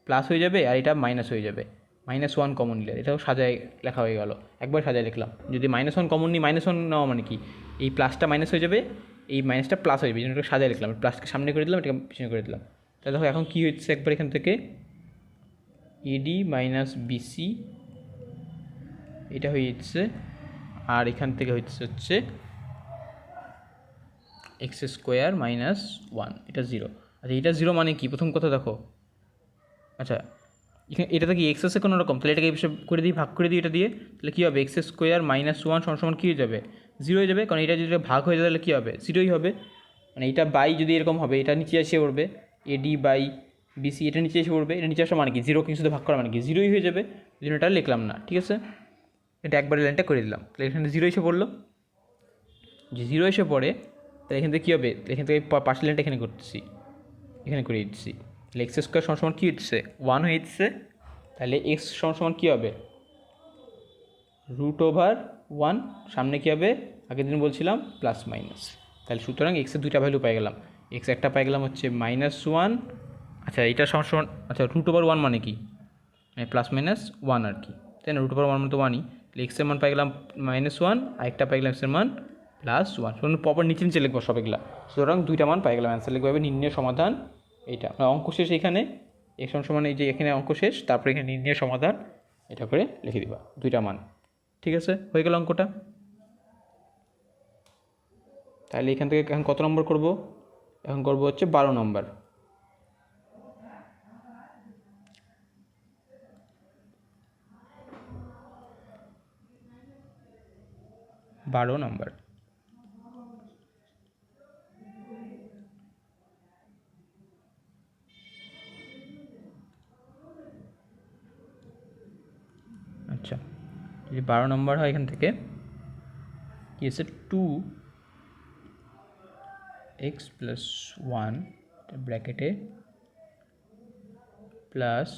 প্লাস হয়ে যাবে আর এটা মাইনাস হয়ে যাবে, -1 কমন নিলে এটাও সাজায় লেখা হয়ে গেল, একবার সাজায় লিখলাম। যদি -1 কমন নিই, -1 নেওয়া মানে কি এই প্লাসটা মাইনাস হয়ে যাবে, এই মাইনাসটা প্লাস হয়ে যাবে, এই জন্য এটা সাজায় লিখলাম, প্লাসকে সামনে করে দিলাম, এটাকে পিছনে করে দিলাম। তাহলে দেখো এখন কী হচ্ছে একবার এখান থেকে এডি মাইনাস বিসি এটা হয়ে যাচ্ছে, আর এখান থেকে হচ্ছে এক্স স্কোয়ার -1, এটা 0। আচ্ছা এটা 0 মানে কি প্রথম কথা দেখো, আচ্ছা এখানে এটাতে কি এক্স আছে কোনো রকম, তাহলে এটাকে করে দিই, ভাগ করে দিই এটা দিয়ে, তাহলে কী হবে এক্স স্কোয়ার -1 সমান কী হয়ে যাবে 0 হয়ে যাবে, কারণ এটা যদি ভাগ হয়ে যায় তাহলে কী হবে 0ই হবে, মানে এটা বাই যদি এরকম হবে এটা নিচে এসে পড়বে এডি বাই বিসি, এটা নিচে এসে পড়বে, এটা নিচে আসা মানে কি 0 কিছু ভাগ করা মানে কি 0ই হয়ে যাবে, ওই জন্য এটা লিখলাম না, ঠিক আছে, এটা একবারে লাইনটা করে দিলাম, তাহলে এখানে 0 এসে পড়লো, যে 0 এসে পড়ে তাহলে এখান থেকে কী হবে, এখান থেকে পাশের লাইনটা এখানে করতেছি, এখানে করে দিচ্ছি, তাহলে এক্স স্কোয়ার সমান কী হচ্ছে 1 হয়ে যাচ্ছে, তাহলে এক্স সমান কী হবে √1, সামনে কী হবে আগের দিন বলছিলাম প্লাস মাইনাস, তাহলে সুতরাং এক্সের দুইটা ভ্যালু পাই গেলাম, এক্স একটা পাই গেলাম হচ্ছে -1, আচ্ছা এটা সমান আচ্ছা √1 মানে কি মানে +-1 আর কি, তাই না, √1 মানে তো 1ই, তাহলে এক্সের মান পাই গেলাম -1, আর একটা পাই গেলাম এক্সের মান +1, শুনুন প্রপার নিচে লিখবো সব এগুলা, সুতরাং দুইটা মান পাই গেলাম, অ্যান্সার লিখবো হবে নির্ণয় সমাধান এইটা, অঙ্ক শেষ এখানে এক্স সমান এই যে এখানে অঙ্ক শেষ, তারপরে এখানে নির্ণয় সমাধান এটা করে লিখে দিবা দুইটা মান, ঠিক আছে, হয়ে গেল অঙ্কটা। তাহলে এখান থেকে এখন কত নম্বর করব, এখন করব হচ্ছে 12 নম্বর। 12 নম্বর। আচ্ছা, যদি 12 নম্বর হয় এখান থেকে কি আছে, 2x প্লাস 1 ব্র্যাকেটে plus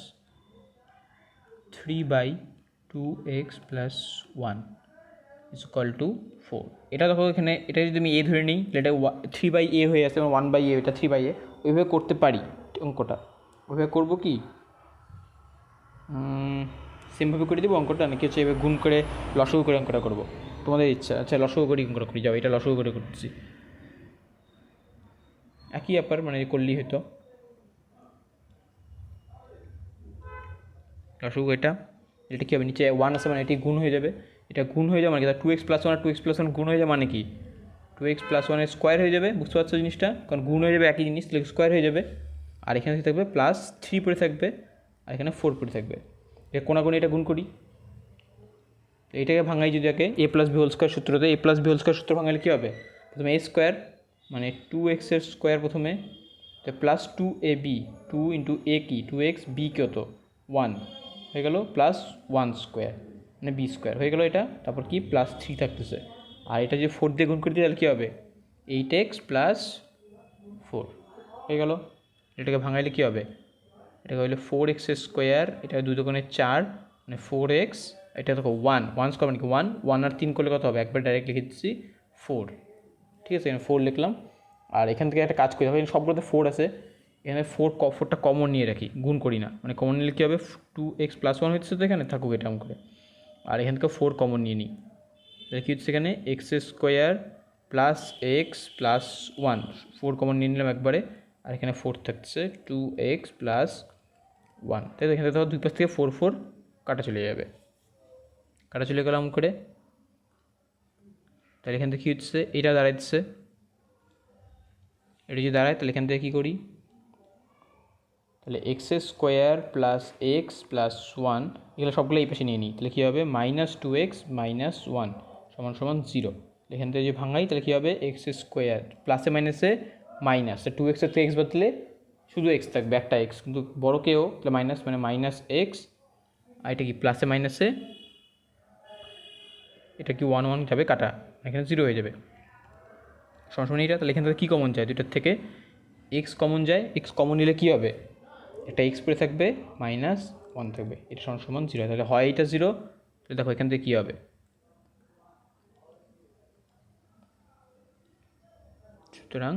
3/2x plus 1 is equal to 4। এটা দেখো এখানে, এটা যদি আমি a ধরে নিই এটা 3/a হয়ে আসছে, 1/a, এটা 3/a। ওইভাবে করতে পারি অঙ্কটা। ওইভাবে করবো কি, সেমভাবে করে দেবো অঙ্কটা, নাকি হচ্ছে এবার গুণ করে লসগু করে অঙ্কটা করবো, তোমাদের ইচ্ছা। আচ্ছা, লসগু করে অঙ্কটা করি, যাও, এটা লসগু করে করতেছি, একই ব্যাপার, মানে করলেই হয়তো লসগু। এটা কী হবে, নিচে 1 আছে মানে এটি গুণ হয়ে যাবে, এটা গুণ হয়ে যাবে মানে কি, 2x প্লাস 1 আর 2x প্লাস 1 গুণ হয়ে যাবে মানে কি 2x প্লাস 1 এর স্কোয়ার হয়ে যাবে, বুঝতে পারছো জিনিসটা, কারণ গুণ হয়ে যাবে একই জিনিস, তাহলে স্কোয়ার হয়ে যাবে। আর এখানে কী থাকবে, প্লাস 3 পড়ে থাকবে, আর এখানে 4 পড়ে থাকবে। এটা কোনাগুনি এটা গুণ করি, এইটাকে ভাঙাই যদি একে a plus b whole square সূত্রতে, a plus b whole square সূত্র ভাঙালে কী হবে, প্রথমে a স্কোয়ার মানে 2x এর স্কোয়ার প্রথমে, তো প্লাস 2ab, 2 ইন্টু a কি 2x, b কত 1 হয়ে গেল, প্লাস 1 স্কোয়ার মানে b স্কোয়ার হয়ে গেল এটা। তারপর কি প্লাস 3 থাকতেছে, আর এটা যে 4 দিয়ে গুণ করে দিই তাহলে কী হবে 8x প্লাস 4 হয়ে গেল। এটাকে ভাঙাইলে কী হবে, এটাকে হইলে 4x স্কোয়ার, এটা 2 দোকানে 4 মানে 4x, এটা দেখো 1 স্কোয়ার মানে কি 1 আর 3 করলে কত হবে, একবার ডাইরেক্ট লিখে দিচ্ছি 4, ঠিক আছে, এখানে 4 লিখলাম। আর এখান থেকে একটা কাজ করি, দেখো এখানে সবগুলোতে 4 আছে, এখানে 4টা কমন নিয়ে রাখি, গুণ করি না, মানে কমন নিলে কী হবে 2x প্লাস 1 হচ্ছে, তো এখানে থাকুক এটা করে। আর এখান থেকে 4 কমন নিয়ে নিই, তাহলে কী হচ্ছে এখানে x square plus x plus 1, 4 common নিয়ে নিলাম একবারে, আর এখানে 4 থাকছে 2x প্লাস 1, তাই তো এখানে দেখো দুই পাশ থেকে 4 কাটা চলে যাবে, কাটা চলে গেলাম করে। তাহলে এখান থেকে কী হচ্ছে, এটা দাঁড়াচ্ছে, এটা যদি দাঁড়ায় তাহলে এখান থেকে কী করি, তাহলে x square plus x plus 1 এগুলো সবগুলো এই পাশে নিয়ে নিই, তাহলে কী হবে -2x মাইনাস 1 সমান সমান 0। এখান থেকে যদি ভাঙাই তাহলে কী হবে এক্স স্কোয়ার প্লাসে মাইনাসে মাইনাস, 2x এর থেকে এক্স বদলে শুধু এক্স থাকবে, একটা এক্স, কিন্তু বড় কেও তাহলে মাইনাস মানে মাইনাস এক্স, আর এটা কি প্লাসে মাইনাসে, এটা কি 1 যাবে কাটা, এখানে 0 হয়ে যাবে সমান এটা। তাহলে এখান থেকে কী কমন যায়, দুটার থেকে এক্স কমন যায়, এক্স কমন নিলে কী হবে, একটা এক্স পড়ে থাকবে -1 থাকবে, এটা সমান 0, তাহলে হয় এটা 0, তাহলে দেখো এখান থেকে কী হবে, সুতরাং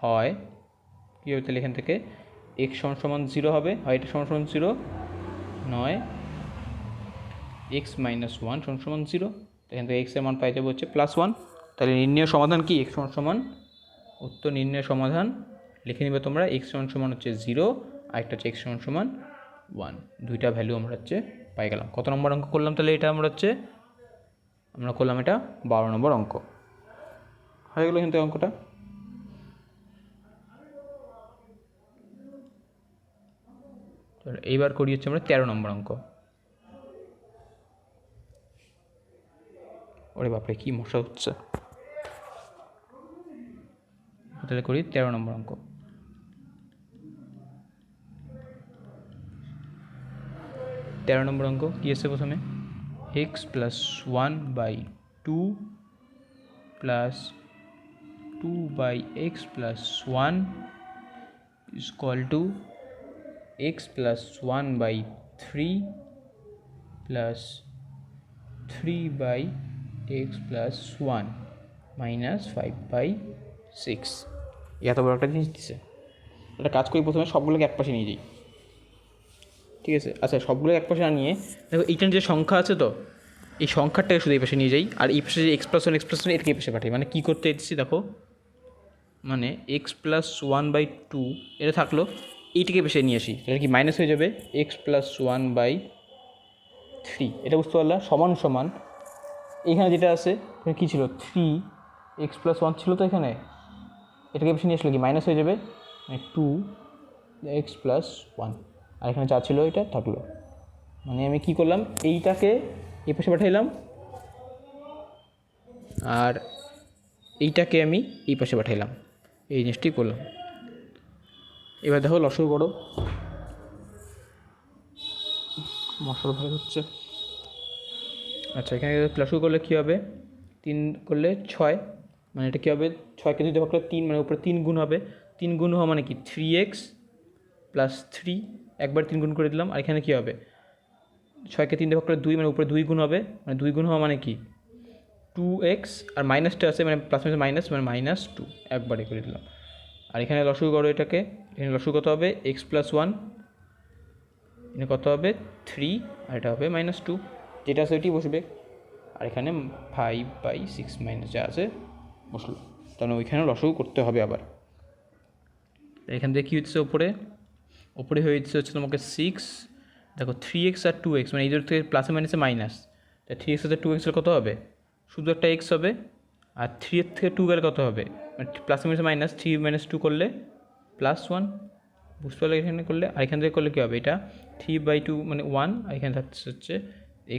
হয় কী হবে, তাহলে এখান থেকে এক্স সমান 0 হবে, হয় এটা সমান 0, নয় এক্স মাইনাস 1 সমান 0, এখান থেকে এক্সের মান পাই যাবে হচ্ছে +1। তাহলে নির্ণয় সমাধান কি এক্স সমান, উত্তর নির্ণয় সমাধান লিখে নিবে তোমরা, এক্স সমান হচ্ছে 0, আর একটা হচ্ছে এক্স সমান 1, দুইটা ভ্যালু আমরা হচ্ছে পাই গেলাম। কত নম্বর অঙ্ক করলাম তাহলে, এটা আমরা করলাম এটা 12 নম্বর অঙ্ক হয়ে গেলো কিন্তু অঙ্কটা। এইবার করি হচ্ছে আমরা 13 নম্বর অঙ্ক। ওরে বাপরে কি মশা হচ্ছে, তাহলে করি 13 নম্বর অঙ্ক। 13 নম্বর অঙ্ক কী আছে, প্রথমে x plus 1/2 plus 2/x plus 1 is equal two x plus 1/3 plus 3/x plus 1 minus 5/6। এত বড় একটা জিনিস দিচ্ছে, একটা কাজ করি, প্রথমে সবগুলোকে এক পাশে নিয়ে যাই, ঠিক আছে। আচ্ছা, সবগুলো এক পাশে না নিয়ে দেখো এইখানে যে সংখ্যা আছে, তো এই সংখ্যাটাকে শুধু এই পাশে নিয়ে যাই, আর এই পাশে যে এক্স প্লাস 1 এটাকে এই পাশে পাঠাই, মানে কী করতে এসেছি দেখো, মানে x প্লাস 1/2 এটা থাকলো, এইটাকে পাশে নিয়ে আসি, তাহলে কি মাইনাস হয়ে যাবে x প্লাস 1/3, এটা বুঝতে পারলাম, সমান এখানে যেটা আছে কী ছিল 3x প্লাস 1 ছিল, তো এখানে এটাকে পাশে নিয়ে আসলে কি মাইনাস হয়ে যাবে 2x প্লাস 1, আর এখানে যা ছিল এটা থাকলো, মানে আমি কী করলাম, এইটাকে এই পাশে পাঠাইলাম, আর এইটাকে আমি এই পাশে পাঠাইলাম, এই জিনিসটি করলাম। এবার দেখো লসগু করো, মশলা ভালো হচ্ছে। আচ্ছা, এখানে লসগু করলে কী হবে, 3 করলে 6, মানে এটা কী হবে, 6কে 2 দিয়ে ভাগ করলে 3, মানে উপরে 3 গুণ হবে। 3 গুণ হওয়া মানে কি 3x প্লাস 3, একবার 3 গুণ করে দিলাম। আর এখানে কী হবে, 6কে 3 দিয়ে ভাগ করলে 2, মানে উপরে 2 গুণ হবে, মানে 2 গুণ হওয়া মানে কি 2x, আর মাইনাসটা আছে মানে প্লাস মাইনাস মানে -2, একবারে করে দিলাম। আর এখানে লসগু করো এটাকে, এখানে লসগু কত হবে x+1, এখানে কত হবে 3, আর এটা হবে -2, যেটা আছে ওইটি বসবে। আর এখানে 5/6 মাইনাস যা আছে বসলো, তাহলে ওইখানে লসগু করতে হবে আবার। এখান থেকে কী হচ্ছে, ওপরে হয়ে হচ্ছে তোমাকে 6, দেখো 3x আর 2x, মানে এই দুটো থেকে প্লাসে মাইনাসে মাইনাস, তাই 3x আর 2x কত হবে, শুধু একটা x হবে। আর 3 থেকে 2 গেলে কত হবে, মানে প্লাসে মাইনাসে মাইনাস, 3 - 2 করলে +1, বুঝতে পারলে এখানে করলে। আর এখান থেকে করলে কী হবে, এটা 3/2 মানে 1, আর এখানে থাকছে হচ্ছে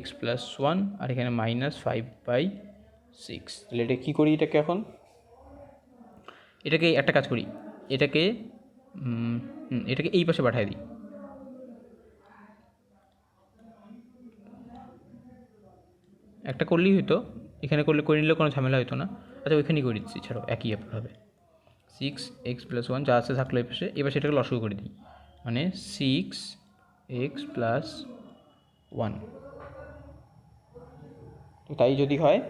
x+1, আর এখানে -5/6। তাহলে এটা কী করি, এটাকে এখন এটাকে একটা কাজ করি, এটাকে এই পাশে পাঠিয়ে দিই। একটা করলেই হতো, এখানে করলে করে নিলেও কোনো ঝামেলা হতো না। আচ্ছা, ওইখানেই করে দিচ্ছি, ছাড়ো, একই ব্যাপার হবে। 6x+1 যা আছে থাকলো এই পাশে, এবার সেটাকে লসগু করে দিই, মানে 6x+1। তো তাই যদি হয়,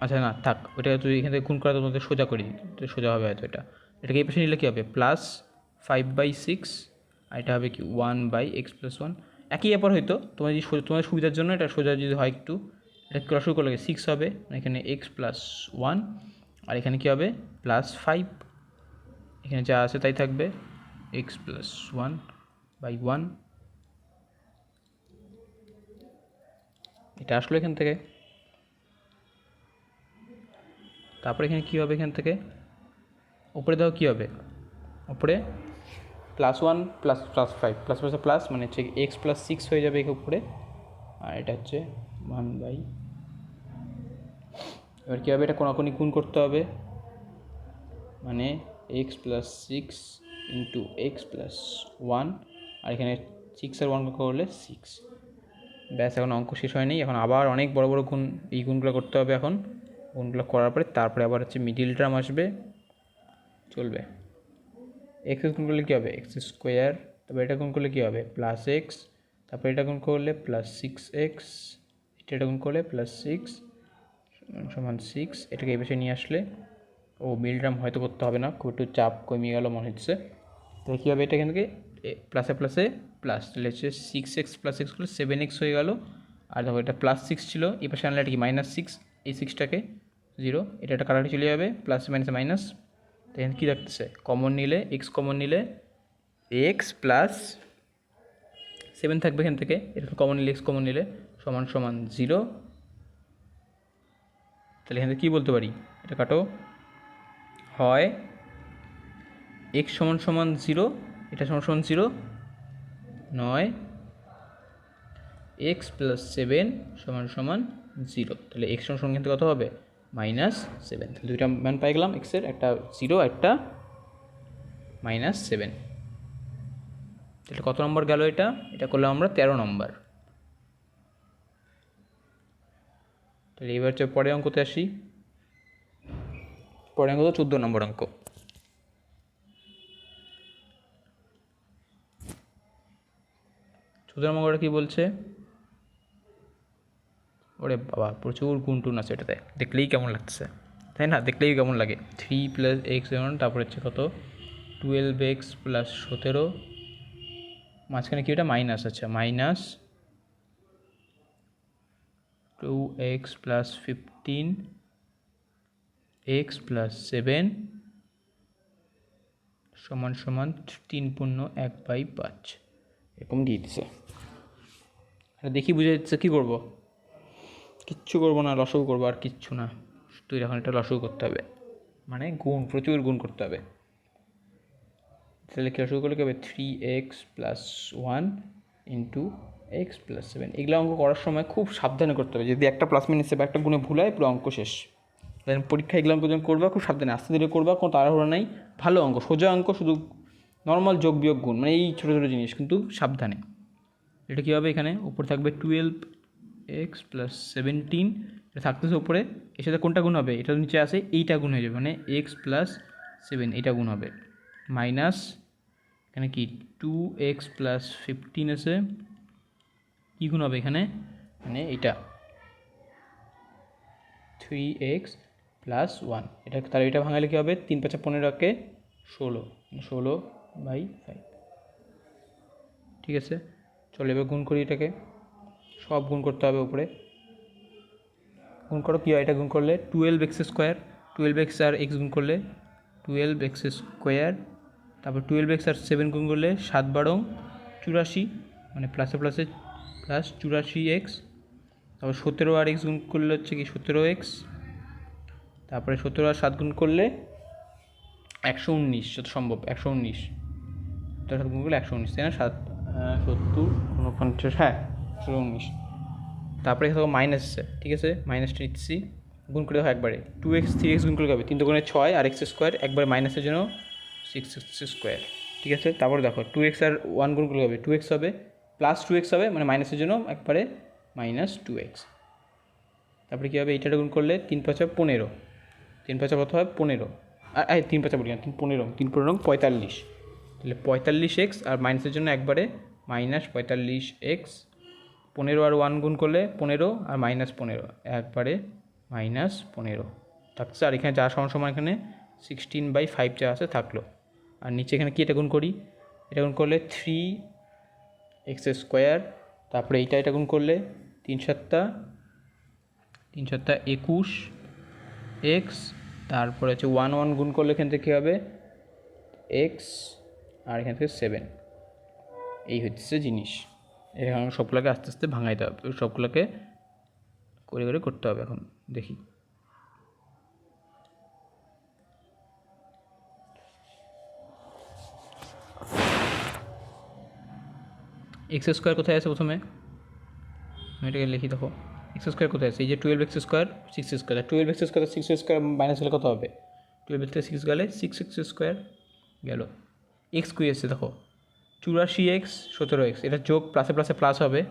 আচ্ছা না থাক, ওইটা যদি এখান থেকে গুণ করা তো তোমাদের সোজা করে দিই, তো সোজা হবে হয়তো। এটাকে এই পাশে নিলে কী হবে, +5/6, আর এটা হবে কি 1/x+1। একই ব্যাপার হয়তো, তোমার সুবিধার জন্য এটা সোজা যদি হয় একটু, এটা লসগু করলে 6 হবে, এখানে x+1, আর এখানে কী হবে +5, এখানে যা আছে তাই থাকবে, x+1/1। এটা আসলো এখান থেকে। তারপরে এখানে কী হবে, এখান থেকে উপরে দাও কী হবে, উপরে +1 +5 প্লাস মানে হচ্ছে x+6 হয়ে যাবে এর উপরে, আর এটা হচ্ছে 1/, এবার কী হবে, এটা কোনাকুনি গুণ করতে হবে, মানে x+6 ইন্টু x+1, আর এখানে 6 আর 1 করলে 6। ব্যাস, এখন অঙ্ক শেষ হয়নি, এখন আবার অনেক বড় বড় গুণ, এই গুণগুলো করতে হবে। এখন গুণগুলো করার পরে তারপরে আবার হচ্ছে মিডিল টার্ম আসবে, চলবে। এক্স গুণ করলে কী হবে, x², তারপরে এটা গুণ করলে কী হবে +x, তারপরে এটা গুণ করলে +6x, এটা গুণ করলে +6 সমান 6, এটাকে এই পাশে নিয়ে আসলে, ও মিল টার্ম হয়তো করতে হবে না, খুব একটু চাপ কমিয়ে গেল মনে হচ্ছে। তাহলে কী হবে, এটা এখান থেকে প্লাসে প্লাসে প্লাস, তাহলে হচ্ছে 6x + x করলে 7x হয়ে গেল। আর দেখো এটা +6 ছিল, এই পাশে আনলে এটা কি -6, এই 6টাকে 0, এটা একটা কাটাকাটি চলে যাবে, প্লাস মাইনাসে মাইনাস। তো এখানে কী রাখতেছে, কমন নিলে x কমন নিলে x+7 থাকবে এখান থেকে, এটা কমন নিলে x কমন নিলে সমান সমান 0। তাহলে এখান থেকে কী বলতে পারি, এটা কাটো, হয় x সমান সমান 0, এটা সমান সমান 0, নয় x+7 সমান সমান 0। তাহলে x সমান সমান কিন্তু কত হবে, -7। তাহলে দুইটা মান পাই গেলাম এক্সের, একটা 0, একটা -7। তাহলে কত নম্বর গেল, এটা করলাম আমরা 13 নম্বর। তাহলে এবার হচ্ছে পরের অঙ্কতে আসি, পরের অঙ্ক তো 14 নম্বর অঙ্ক। 14 নম্বরটা কী বলছে, ওরে বাবা প্রচুর গুণটুন আছে এটাতে, দেখলেই কেমন লাগছে, তাই না, দেখলেই কেমন লাগে। 3 + x, তারপরে হচ্ছে কত 12x + 17, মাঝখানে কি এটা মাইনাস, আচ্ছা -2x + 15, x + 7 সমান সমান 3/1/5, এরকম দিয়ে দিছে। দেখি বুঝে যাচ্ছে, কী করবো, কিচ্ছু করবো না, লসগু করবো আর কিচ্ছু না, তুই এখন এটা লসগু করতে হবে, মানে গুণ, প্রচুর গুণ করতে হবে। তাহলে কি লসগু করলে কী হবে, 3x + 1 × এক্স প্লাস 7। এগুলো অঙ্ক করার সময় খুব সাবধানে করতে হবে, যদি একটা প্লাস মাইনাসে বা একটা গুণে ভুল হয় পুরো অঙ্ক শেষ। পরীক্ষা এগুলো অঙ্ক যখন করবা খুব সাবধানে, আস্তে ধীরে করবা, কোনো তাড়াহুড়ো নাই। ভালো অঙ্ক, সোজা অঙ্ক, শুধু নর্মাল যোগ বিয়োগ গুণ, মানে এই ছোটো ছোটো জিনিস, কিন্তু সাবধানে। এটা কী হবে, এখানে উপর থাকবে 12x প্লাস 17, এটা থাকতেছে উপরে, এর সাথে কোনটা গুণ হবে, এটা নিচে আসে, এইটা গুণ হয়ে যাবে, মানে x প্লাস 7 এটা গুণ হবে, মাইনাস এখানে কি 2x প্লাস 15 আছে, কী গুণ হবে এখানে, মানে এটা 3x প্লাস 1, এটা তাহলে এটা ভাঙালে কী হবে, 3 5 15কে 16/5। ঠিক আছে, চলো এবার গুণ করি, এটাকে সব গুণ করতে হবে উপরে। গুণ করো, কী হয় এটা গুণ করলে 12x স্কোয়ার, 12x আর x গুণ করলে 12x স্কোয়ার, তারপর 12x আর 7 গুণ করলে 7 12 84, মানে প্লাসে প্লাসে প্লাস 84x, তারপর 17 আর x গুণ করলে হচ্ছে কি 17x, তারপরে 17 আর 7 গুণ করলে 119, যত সম্ভব 119, 7 গুণ করলে 119, তাই না, 70 49, হ্যাঁ 119। তারপরে এখানে মাইনাস আছে, ঠিক আছে, মাইনাসটা নিচ্ছি, গুণ করে দেখো একবারে 2x 3x গুণ করলে হবে 3 2 6 আর x স্কোয়ার, একবারে মাইনাসের জন্য 6x স্কোয়ার, ঠিক আছে। তারপরে দেখো 2x আর 1 গুণ করলে হবে 2x হবে, প্লাস 2x হবে, মানে মাইনাসের জন্য একবারে মাইনাস 2x। তারপরে কী হবে, এইটাটা গুণ করলে 3 5 15, 3 5 কত হয় 15, আর 3 5 বলি না, 3 15 3 15 45, তাহলে 45x, আর মাইনাসের জন্য একবারে মাইনাস 45x, 15 আর 1 গুণ করলে 15, আর মাইনাস 15 একবারে মাইনাস 15 থাকছে, আর এখানে যা সমান সমান এখানে 16/5 যা আছে থাকলো, আর নিচে এখানে কি এটা গুণ করি, এটা গুণ করলে 3x স্কোয়ার, তারপরে এটা গুণ করলে 3 7 21x, তারপরে হচ্ছে 1 1 গুণ করলে এখান থেকে কী হবে x, আর এখান থেকে 7, এই হচ্ছে জিনিস। এখন সবগুলোকে আস্তে আস্তে ভাঙাইতে হবে, সবগুলোকে করে করে করতে হবে। এখন দেখি এক্স স্কোয়ার কোথায় আছে, প্রথমে আমি এটাকে লিখি, দেখো এক্স স্কোয়ার কোথায় আছে, এই যে 12x square 6 square, 12x square 6 square minus হলে কত হবে, 12 থেকে 6 গেলে 6x স্কোয়ার গেল, এক্স কই আছে দেখো 84x 17x, এটা যোগ প্লাসে প্লাসে প্লাস হবে,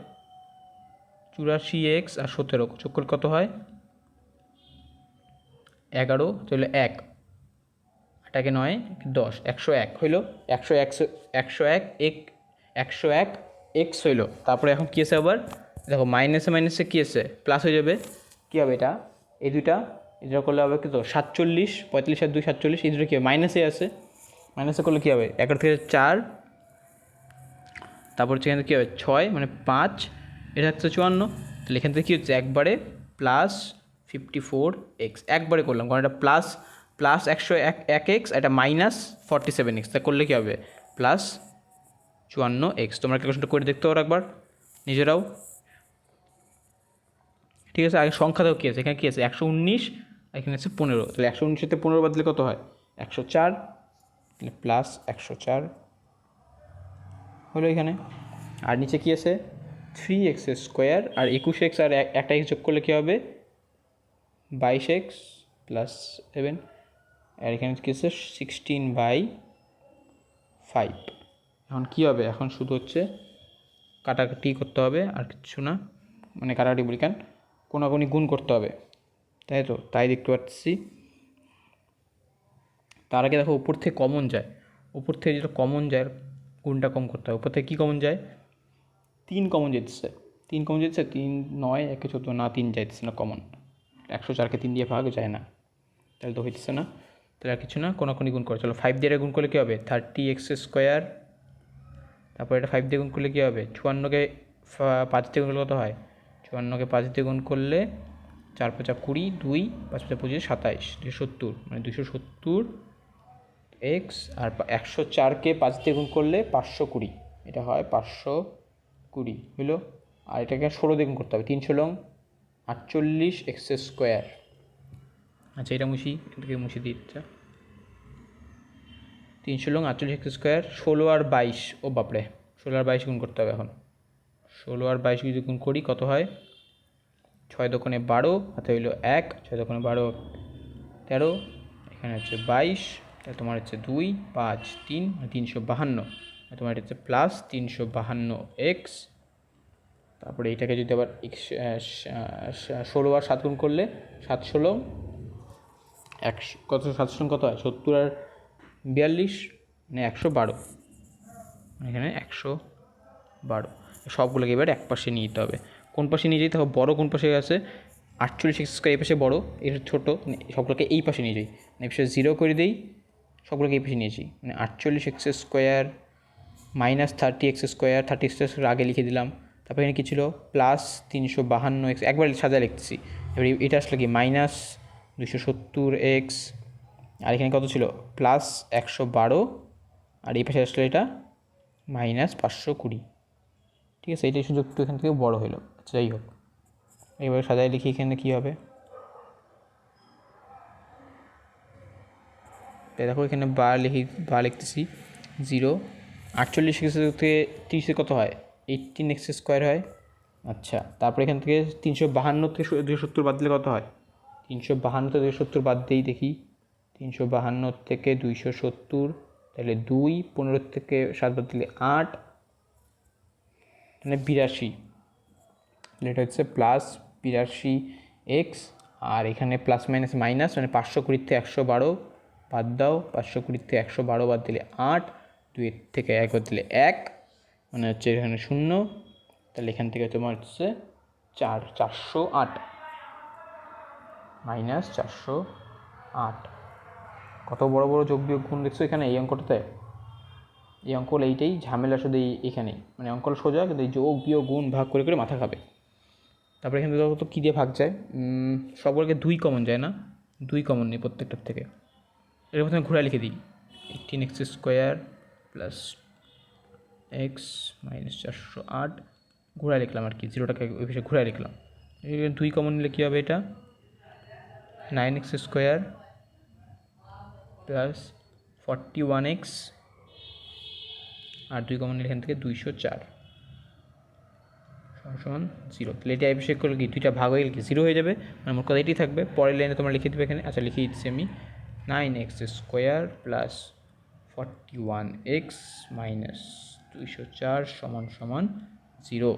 84x আর 17 যোগ করলে কত হয় 11, তাহলে 1 এটাকে 9 10 101 হইল, 101 101 এক্স হইল। তারপরে এখন কী আছে আবার দেখো, মাইনাসে মাইনাসে কী আছে প্লাস হয়ে যাবে, কী হবে এটা, এই দুইটা এটা করলে হবে কত 47, 45 আর 2 47, এই দুটো কী হবে মাইনাসে আছে, মাইনাসে করলে কী হবে 11 থেকে 4, তারপর হচ্ছে এখান থেকে কী হবে 6, মানে 5, এটা হচ্ছে 54, তাহলে এখান থেকে কী হচ্ছে একবারে প্লাস 54x, একবারে করলাম, কারণ এটা প্লাস প্লাস 101x, এটা মাইনাস 47x, তা করলে কী হবে প্লাস 54x। তোমরা ক্যালকুলেশনটা করে দেখতে পারো একবার নিজেরাও, ঠিক আছে। আগে সংখ্যাটাও কী আছে, এখানে কী আছে 119, এখানে আছে 15, তাহলে 119 15 বাদ দিলে কত হয় 104, তাহলে প্লাস 104 হলো এখানে। আর নিচে কী আছে 3x স্কোয়ার, আর 21x আর একটা x যোগ করলে কী হবে 22x প্লাস 7, আর এখানে কী আছে 16/5। এখন কী হবে, এখন শুধু হচ্ছে কাটাকাটি করতে হবে, আর কিছু না, মানে কাটাকাটি বলি কেন, কোনাকুনি গুণ করতে হবে, তাই তো, তাই দেখতে পাচ্ছি। তার আগে দেখো উপর থেকে কমন যায়, উপর থেকে যেটা কমন যায় গুণটা কম করতে হবে, উপর থেকে কী কমন যায় 3 কমন যেতেছে, 3 কমন যেতেছে, 3 9 1 14, না 3 যাইতেছে না কমন, 104কে 3 দিয়ে ভাগ যায় না, তাহলে তো হইতেছে না, তাহলে আর কিছু না, কোনাকুনি গুণ করে চলো 5 দিয়ে গুণ করলে কী হবে 30x স্কোয়ার, তারপর এটা 5 দিয়ে গুণ করলে কী হবে 54কে 5 দিয়ে গুণ করলে কত হয়, 54কে 5 দিয়ে গুণ করলে 4 5 20, 2 5 5 25 27, 270, মানে 270 এক্স, আর 104কে 5 দিয়ে গুণ করলে 520, এটা হয় 520 হইলো, আর এটাকে 16 দিয়ে গুণ করতে হবে, 3 16 48x স্কোয়ার। আচ্ছা এটা মুছি, এটাকে মুছে দিই, আচ্ছা 3 16 48x স্কোয়ার, 16 আর 22, ও বাপরে 16 আর 22 গুণ করতে হবে এখন, 16 আর 22 যদি গুণ করি কত হয়, 6 দোকানে 12 হাতে হইল 1, 6 দোকানে 12 13, এখানে হচ্ছে 22, তাহলে তোমার হচ্ছে 2 5 3 352, তোমার এটা হচ্ছে প্লাস 352x। তারপরে এইটাকে যদি আবার 16 আর 7 গুণ করলে 7 16 100 কত, 7 কত হয়, 70 আর 42 মানে 112, এখানে 112। সবগুলোকে এবার এক পাশে নিয়ে যেতে হবে। কোন পাশে নিয়ে যেতে হবে, বড়ো কোন পাশে আছে, 48x² এই পাশে বড়ো, এর ছোটো, সবগুলোকে এই পাশে নিয়ে যাই, এই পাশে 0 করে দিই, সবগুলোকে এই পাশে নিয়েছি, মানে 48x² মাইনাস 30x², 30x² আগে লিখে দিলাম। তারপর এখানে কী ছিল, প্লাস 352x, একবার সাজা লিখতেছি। এবার এটা আসলে কি মাইনাস 270x, আর এখানে কত ছিল, প্লাস 112, আর এই পাশে আসলে এটা মাইনাস 520। ঠিক আছে, এইটাই সুযোগ একটু এখান থেকে বড়ো হলো। আচ্ছা যাই হোক, এবার সাজায় লিখি, এখানে কী হবে, তাই দেখো এখানে বার লিখতেছি 0, 48 থেকে 30 কত হয়, 18x² হয়। আচ্ছা, তারপরে এখান থেকে 352 থেকে 270 বাদ দিলে কত হয়, 352 থেকে 270 বাদ দিই দেখি, 352 থেকে 270, তাহলে 2, 15 থেকে 7 বাদ দিলে 8, মানে 82, তাহলে এটা হচ্ছে প্লাস 82x। আর এখানে প্লাস মাইনাস মাইনাস, মানে 520 থেকে 112 বাদ দাও, 520 থেকে 112 বাদ দিলে 8, 2 থেকে 1 বাদ দিলে 1, মানে হচ্ছে এখানে 0, তাহলে এখান থেকে তোমার হচ্ছে 408 মাইনাস 408। কত বড় বড় যোগ বিয়োগ গুণ দেখছো এখানে এই অঙ্কটাতে, এই অঙ্ক এইটাই ঝামেলা শুধু এখানেই, মানে অঙ্ক সোজা কিন্তু এই যোগ বিয়োগ গুণ ভাগ করে করে মাথা খাবে। তারপরে এখানে দেখো তো কী দিয়ে ভাগ যায়, সবগুলোকে 2 কমন যায় না, 2 কমন নেই প্রত্যেকটার থেকে। এর প্রথমে ঘোরা লিখে দিই, 18x² প্লাস x মাইনাস 408, ঘোরা লিখলাম আর কি, 0টাকে ওই পাশে ঘোরা লিখলাম। 2 কমন নিলে কী হবে, এটা 9x² প্লাস 41x, আর 2 কমন নিলে এখান থেকে 204 সমান 0। তাহলে এটা এই বিষয় করলে কি 2টা ভাগ হয়ে গেলে কি 0 হয়ে যাবে, মানে মোট কথা এটাই থাকবে। পরের লাইনে তোমরা লিখে দেবে এখানে, আচ্ছা লিখে দিচ্ছি আমি, 9x² প্লাস 41x মাইনাস 204 সমান সমান 0।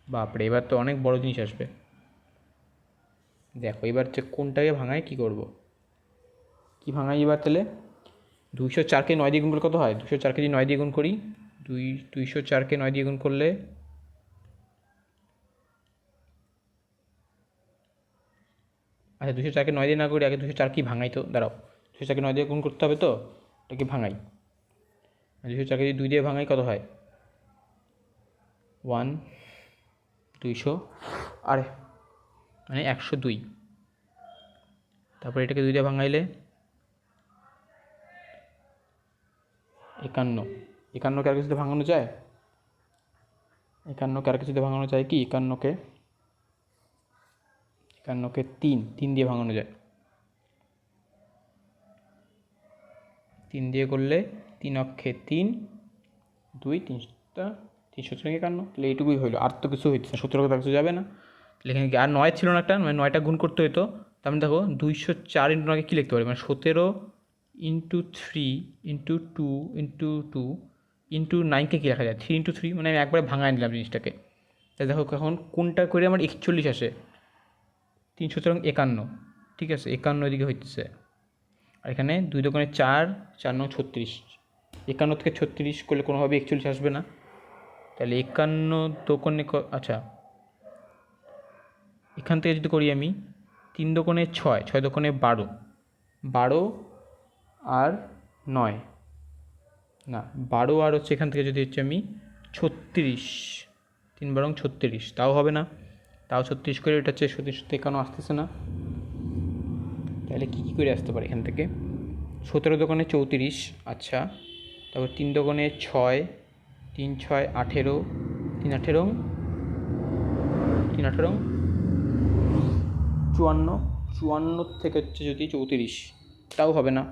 বাপরে, এবার তো অনেক বড় জিনিস আসবে। দেখো এবার হচ্ছে কোনটাকে ভাঙায় কী করব, কী ভাঙাই এবার, তাহলে 204কে 9 দিয়ে গুণ করলে কত হয়, 204কে যদি 9 দিয়ে গুণ করি, 204কে 9 দিয়ে গুণ করলে, আচ্ছা 204কে 9 দিয়ে না করি, আগে 204 কি ভাঙাই তো, দাঁড়াও 204কে 9 দিয়ে গুণ করতে হবে, তো এটাকে ভাঙাই, 204কে যদি 2 দিয়ে ভাঙাই কত হয়, 1 200, আরে মানে 102। তারপর এটাকে 2 দিয়ে ভাঙাইলে 51, 51কে আর কিছুতে ভাঙানো যায়, 51কে আর কিছুতে ভাঙানো যায় কি, 51কে 3 দিয়ে ভাঙানো যায়, 3 দিয়ে করলে 3 অক্ষে 3, 2 3টা 317 51, তাহলে এইটুকুই হইলো, আর তো কিছু হইতেছে না, 17 কথা কিছু যাবে না। তাহলে এখানে কি আর 9 ছিল না একটা, মানে 9টা গুণ করতে হতো, তার মানে দেখো 204 ইন্টু 9কে কী লিখতে পারি, মানে 17 ইন্টু 3 ইন্টু 2 ইন্টু 2 ইন্টু 9কে কী লেখা যায়, 3 ইন্টু 3, মানে আমি একবারে ভাঙায় নিলাম জিনিসটাকে। তাই দেখো এখন কোনটা করে আমার 41 আসে, 351, ঠিক আছে 51 এদিকে হইতেছে, আর এখানে 2 দোকানে 4, 4 9 36, 51 থেকে 36 করলে কোনোভাবে 41 আসবে না, তাহলে 51 দোকানে, আচ্ছা এখান থেকে যদি করি আমি 3 দোকানে 6, 6 দোকানে 12, 12 আর 9 না 12 আর হচ্ছে এখান থেকে যদি হচ্ছে আমি 36, 3 বারং 36, তাও হবে না, তাও 36 করে এটা হচ্ছে 51 আসতেছে না, তাহলে কী করে আসতে পারে এখান থেকে, 17 দোকানে 34, আচ্ছা তারপর 3 দোকানে 6, 3 6 18, 3 18 3 18 54, 54 থেকে হচ্ছে যদি 34, তাও হবে না,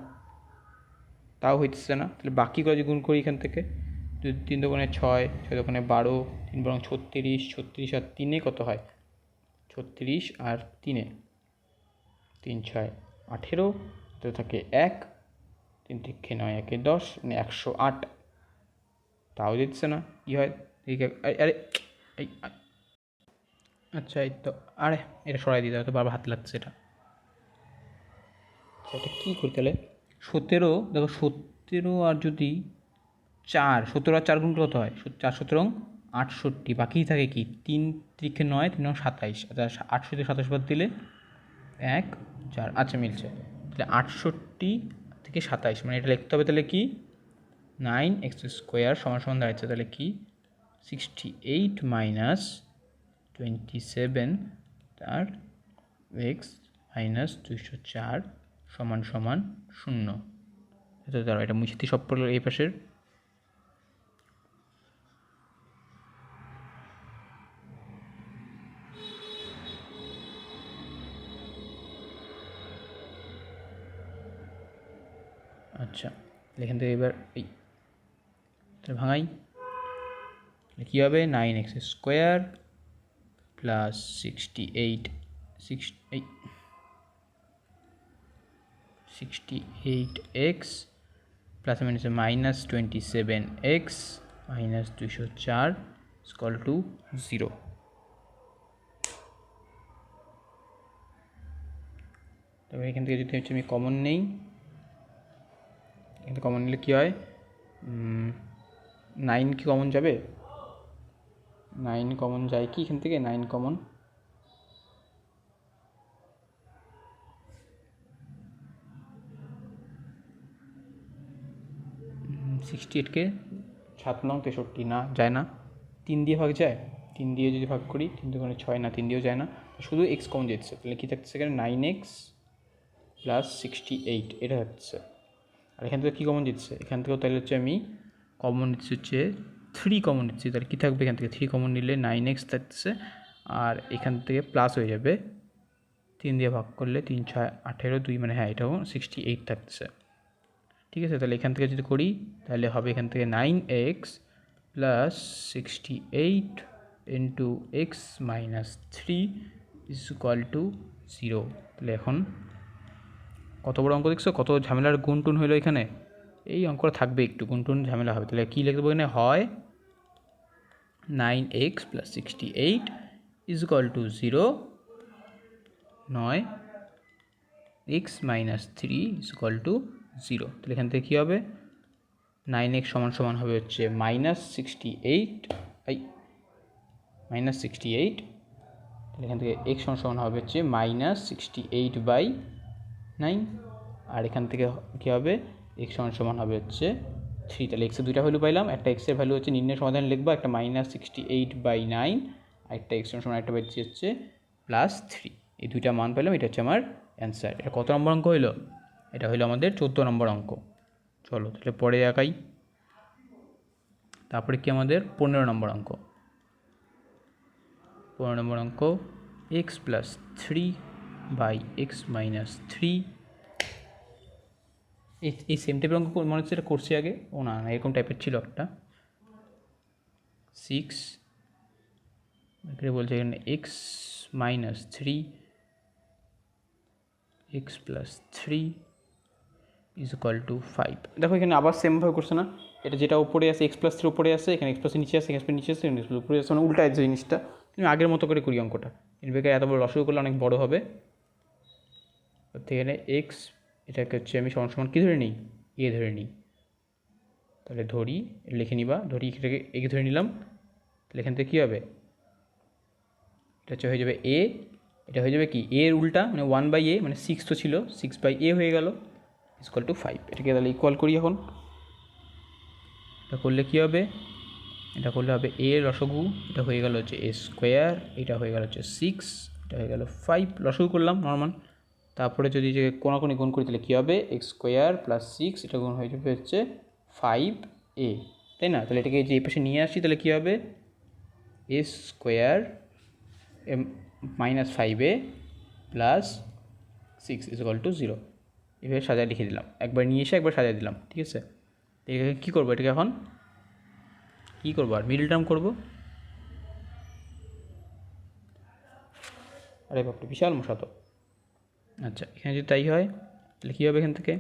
তাও হইতেছে না, তাহলে বাকি করে যদি গুণ করি এখান থেকে তিন দোকানে ছয়, ছয় দোকানে 12, 3 বরং 36, 36 আর 3 কত হয় 36 আর 3, 3 6 18, তো থাকে 1, 3 3 9 1 10, মানে 108। তাও দিচ্ছে না, কী হয় আরে এই আচ্ছা এই তো, আরে এটা সরাই দিতে হয়তো বারবার হাত লাগছে এটা। এটা কী করি তাহলে 17, দেখো 17 আর যদি 4, 17 আর 4 গুণ কত হয় 4 17 68, বাকি থাকে কি 3 3 9 3 27, আচ্ছা 68 27 বাদ দিলে 1 4, আচ্ছা মিলছে। তাহলে 68 থেকে 27, মানে এটা লিখতে হবে তাহলে কি 9x² সমান সমান দাঁড়াচ্ছে তাহলে কি 68 মাইনাস 27 তার এক্স মাইনাস 204 সমান সমান 0। এটা ধরো এটা মুছে সব পড়লো এই পাশের। আচ্ছা এখান থেকে এবার এই ভাঙাই, কী হবে 9x² plus 68 68x plus minus minus 27x minus 204 equal to 0। তবে এখান থেকে যদি হচ্ছে আমি কমন নেই, এখান থেকে কমন নিলে কী হয় 9 কি কমন যাবে, 9 কমন যায় কি এখান থেকে 9 কমন 68কে 7 9 63 না যায় না, 3 দিয়ে ভাগ যায়, 3 দিয়ে যদি ভাগ করি 3 দুগুণে 6 না, 3 দিয়েও যায় না, শুধু এক্স কমন যাচ্ছে, তাহলে কী থাকছে এখানে 9x প্লাস 68 এটা হচ্ছে। আর এখান থেকে কী কমন দিচ্ছে, এখান থেকেও তাহলে হচ্ছে আমি কমন নিচ্ছি হচ্ছে 3 কমন নিচ্ছি, তাহলে কী থাকবে এখান থেকে 3 কমন নিলে 9x থাকছে, আর এখান থেকে প্লাস হয়ে যাবে 3 দিয়ে ভাগ করলে 3 6 18 2, মানে হ্যাঁ এটাও 68 থাকছে। ঠিক আছে, তাহলে এখান থেকে যদি করি তাহলে হবে এখান থেকে 9x plus 68 into x minus 3 is equal two 0। তাহলে এখন কত বড় অঙ্ক দেখছো, কত ঝামেলার গুণটুন হলো এখানে, এই অঙ্কটা থাকবে একটু গুণটুন ঝামেলা হবে। তাহলে কী লিখবো এখানে হয় 9x plus 68 is equal two 0, নয় x minus 3 is equal two 0। তাহলে এখান থেকে কী হবে 9x সমান সমান হবে হচ্ছে মাইনাস 68, মাইনাস 68, তাহলে এখান থেকে x সমান সমান হবে হচ্ছে মাইনাস 68/9, আর এখান থেকে কী হবে x সমান সমান হবে হচ্ছে 3। তাহলে এক্সের দুইটা ভ্যালু পাইলাম, একটা এক্সের ভ্যালু হচ্ছে নির্ণয় সমাধান লিখবো, একটা মাইনাস 68/9, আর একটা x সমান সমান একটা পাচ্ছি হচ্ছে প্লাস 3। এই দুইটা মান পেলাম, এটা হচ্ছে আমার অ্যান্সার। এটা কত নম্বর অঙ্ক হইলো, এটা হইলো আমাদের 14 নম্বর অঙ্ক। চলো তাহলে পরে আঁকাই। তারপরে কি আমাদের 15 নম্বর অঙ্ক, 15 নম্বর অঙ্ক এক্স প্লাস 3/x মাইনাস 3। এই সেম টাইপের অঙ্ক মনে হচ্ছে এটা করছি আগে, ও না না এরকম টাইপের ছিল একটা 6, এখানে বলছে এখানে x minus 3 x plus 3 is equal two 5। দেখো এখানে আবার সেমভাবে করছে না, এটা যেটা উপরে আছে এক্স প্লাস 3 উপরে আছে, এখানে এক্স প্লাস নিচে আছে, এক্স প্লাস নিচে আছে, এক্স প্লাস উপরে আছে, মানে উল্টা আছে জিনিসটা। তুমি আগের মতো করে করি অঙ্কটা, বেকার এত বড় লসও করলে অনেক বড় হবে। এখানে এক্স এটাকে হচ্ছে আমি সমান সমান কী ধরে নিই, এ ধরে নিই, তাহলে ধরি লিখে নিবা, ধরি এটাকে একে ধরে নিলাম, তাহলে এখান থেকে কী হবে এটা হচ্ছে হয়ে যাবে এ, এটা হয়ে যাবে কি এর উল্টা, মানে 1/a, মানে 6 তো ছিল 6/a হয়ে গেল ইকুয়াল টু 5। এটাকে তাহলে ইকুয়াল করি এখন, এটা করলে কী হবে, এটা করলে হবে এ লসগু, এটা হয়ে গেল হচ্ছে a², এটা হয়ে গেল হচ্ছে 6, এটা হয়ে গেল 5, লসগু করলাম নর্মাল। তারপরে যদি যে কোনাকুনি গুণ করি তাহলে কী হবে x² প্লাস 6, এটা গুণ হয়ে যাবে হচ্ছে 5a, তাই না। তাহলে এটাকে যে এই পাশে নিয়ে আসি তাহলে কী হবে a² minus 5a plus 6 is equal two 0। এভাবে সাজায় লিখে দিলাম, একবার নিয়ে এসে একবার সাজিয়ে দিলাম, ঠিক আছে। এটাকে কী করবো, এটাকে এখন কী করবো আর মিডল টার্ম করবো। আরে বাপরে বিশাল মশা তো। আচ্ছা এখানে যদি তাই হয় তাহলে কী হবে এখান থেকে,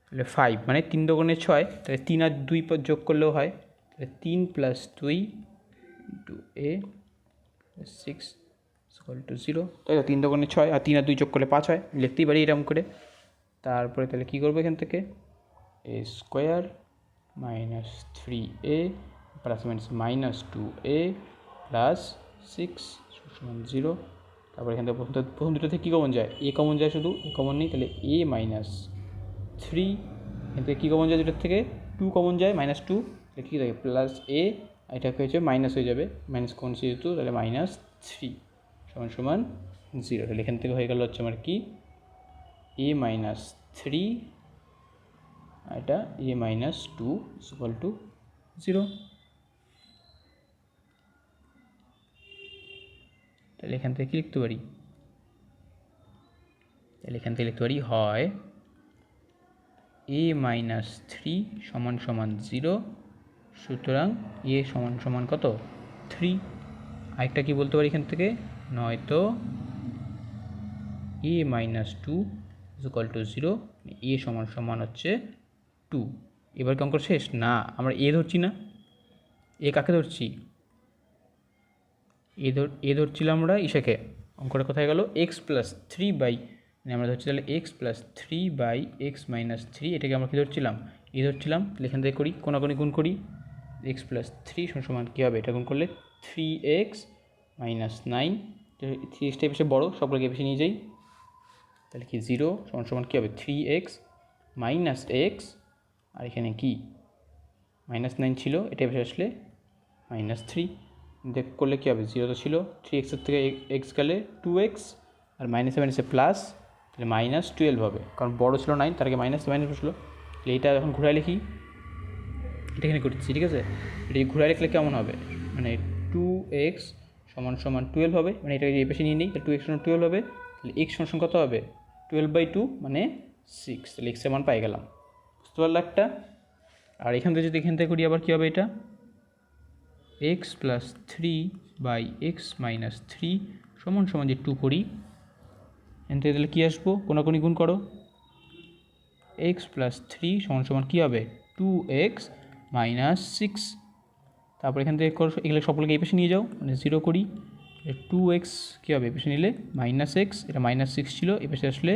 তাহলে 5 মানে 3 দোকানে 6, তাহলে 3 আর 2 যোগ করলেও হয়, তাহলে 3 + 2 ইন্টু a 6 = 0, তাই তো 3 দোকানে 6 আর 3 আর 2 যোগ করলে 5 হয়, লিখতেই পারি এরকম করে। তারপরে তাহলে কী করবো এখান থেকে, a² - 3a plus minus -2a plus 6 = 0। তারপর এখান থেকে প্রথম দুটো থেকে কী কমন যায়, এ কমন যায়, শুধু এ কমন নেই, তাহলে a - 3, এখান থেকে কী কমন যায় দুটোর থেকে, 2 কমন যায়, -2, তাহলে কী থাকে প্লাস a, এটা হয়েছে মাইনাস হয়ে যাবে, মাইনাস কমন যেহেতু, তাহলে -3 = 0। তাহলে এখান থেকে হয়ে গেল হচ্ছে আমার কি a - 3, এটা a - 2 = 0। তাহলে এখান থেকে কী লিখতে পারি, তাহলে এখান থেকে লিখতে পারি হয় a - 3 = 0, সুতরাং a = কত, 3। আরেকটা কী বলতে পারি এখান থেকে, নয়তো a - 2 = 0, a = হচ্ছে 2। এবার কি অঙ্ক শেষ? না, আমরা এ ধরছি না, এ কাকে ধরছি, এ ধরছিলাম আমরা ইসেকে। অঙ্কটা কোথায় গেল, x+3 মানে আমরা ধরছি তাহলে x+3/x - 3, এটাকে আমরা কী ধরছিলাম, এ ধরছিলাম। তাহলে এখান থেকে করি, কোনাকুনি গুণ করি, x+3 = কী হবে, এটা গুণ করলে 3x - 9, 3xটা বেশি বড়ো, সবগুলোকে বেশি নিয়ে যাই, তাহলে কি 0 = কী হবে 3x - x, আর এখানে কি -9 ছিল, এটা বেশি আসলে -3 দেখ করলে কী হবে, 0 তো ছিল, 3xের থেকে x গেলে 2x, আর -7 প্লাস, তাহলে -12 হবে, কারণ বড়ো ছিল 9, তার আগে মাইনাস বসলো। তাহলে এইটা এখন ঘুরাই লিখি, এটা এখানে করছি, ঠিক আছে। এটা ঘুরাই লিখলে কেমন হবে, মানে 2x = 12 হবে, মানে এটা এই পাশে নিয়ে নিই, তাহলে 2x = 12 হবে, তাহলে x = কত হবে 12/2 মানে 6, তাহলে x এর মান পাই গেলাম, বুঝতে পারলো একটা। আর এখান থেকে যদি এখান থেকে করি আবার কী হবে, এটা x+3/x - 3 = যে 2 করি, এখান থেকে তাহলে কী আসবো, কোনাকুনি গুণ করো, x+3 = কী হবে 2x - 6, তারপর এখান থেকে এগুলো সকলকে এই পাশে নিয়ে যাও, মানে 0 করি, 2x কী হবে, এই পাশে নিলে -x, এটা -6 ছিল, এই পাশে আসলে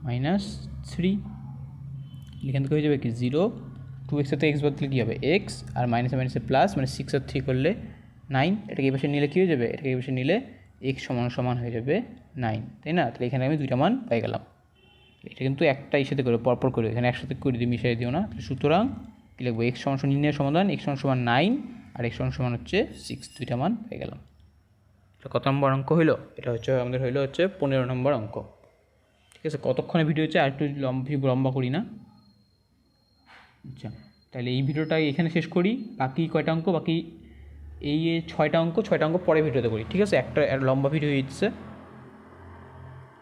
-3, এখান থেকে হয়ে যাবে কি 0, 2x এর থেকে x বাদ দিলে কী হবে x, আর -এ প্লাস, মানে 6 আর 3 করলে 9, এটাকে এই পাশে নিলে কী হয়ে যাবে, এটাকে এই পাশে নিলে x = হয়ে যাবে 9, তাই না। তাহলে এখানে আমি দুইটা মান পাই গেলাম। এটা কিন্তু একটা সাথে করে পরপর করে, এখানে একসাথে করে দিয়ে মিশিয়ে দিও না। সুতরাং কী লিখবো, x = নির্ণয়ের সমাধান, x = 9 আর x = হচ্ছে 6, দুইটা মান পেয়ে গেলাম। এটা কত নম্বর অঙ্ক হইলো, এটা হচ্ছে আমাদের হইলো হচ্ছে 15 নম্বর অঙ্ক, ঠিক আছে। কতক্ষণে ভিডিও হচ্ছে, আর একটু লম্বা করি না। আচ্ছা তাহলে এই ভিডিওটা এখানে শেষ করি, বাকি কয়টা অঙ্ক, বাকি এই 6টা অঙ্ক পরে ভিডিওতে করি, ঠিক আছে। একটা লম্বা ভিডিও হয়ে যাচ্ছে।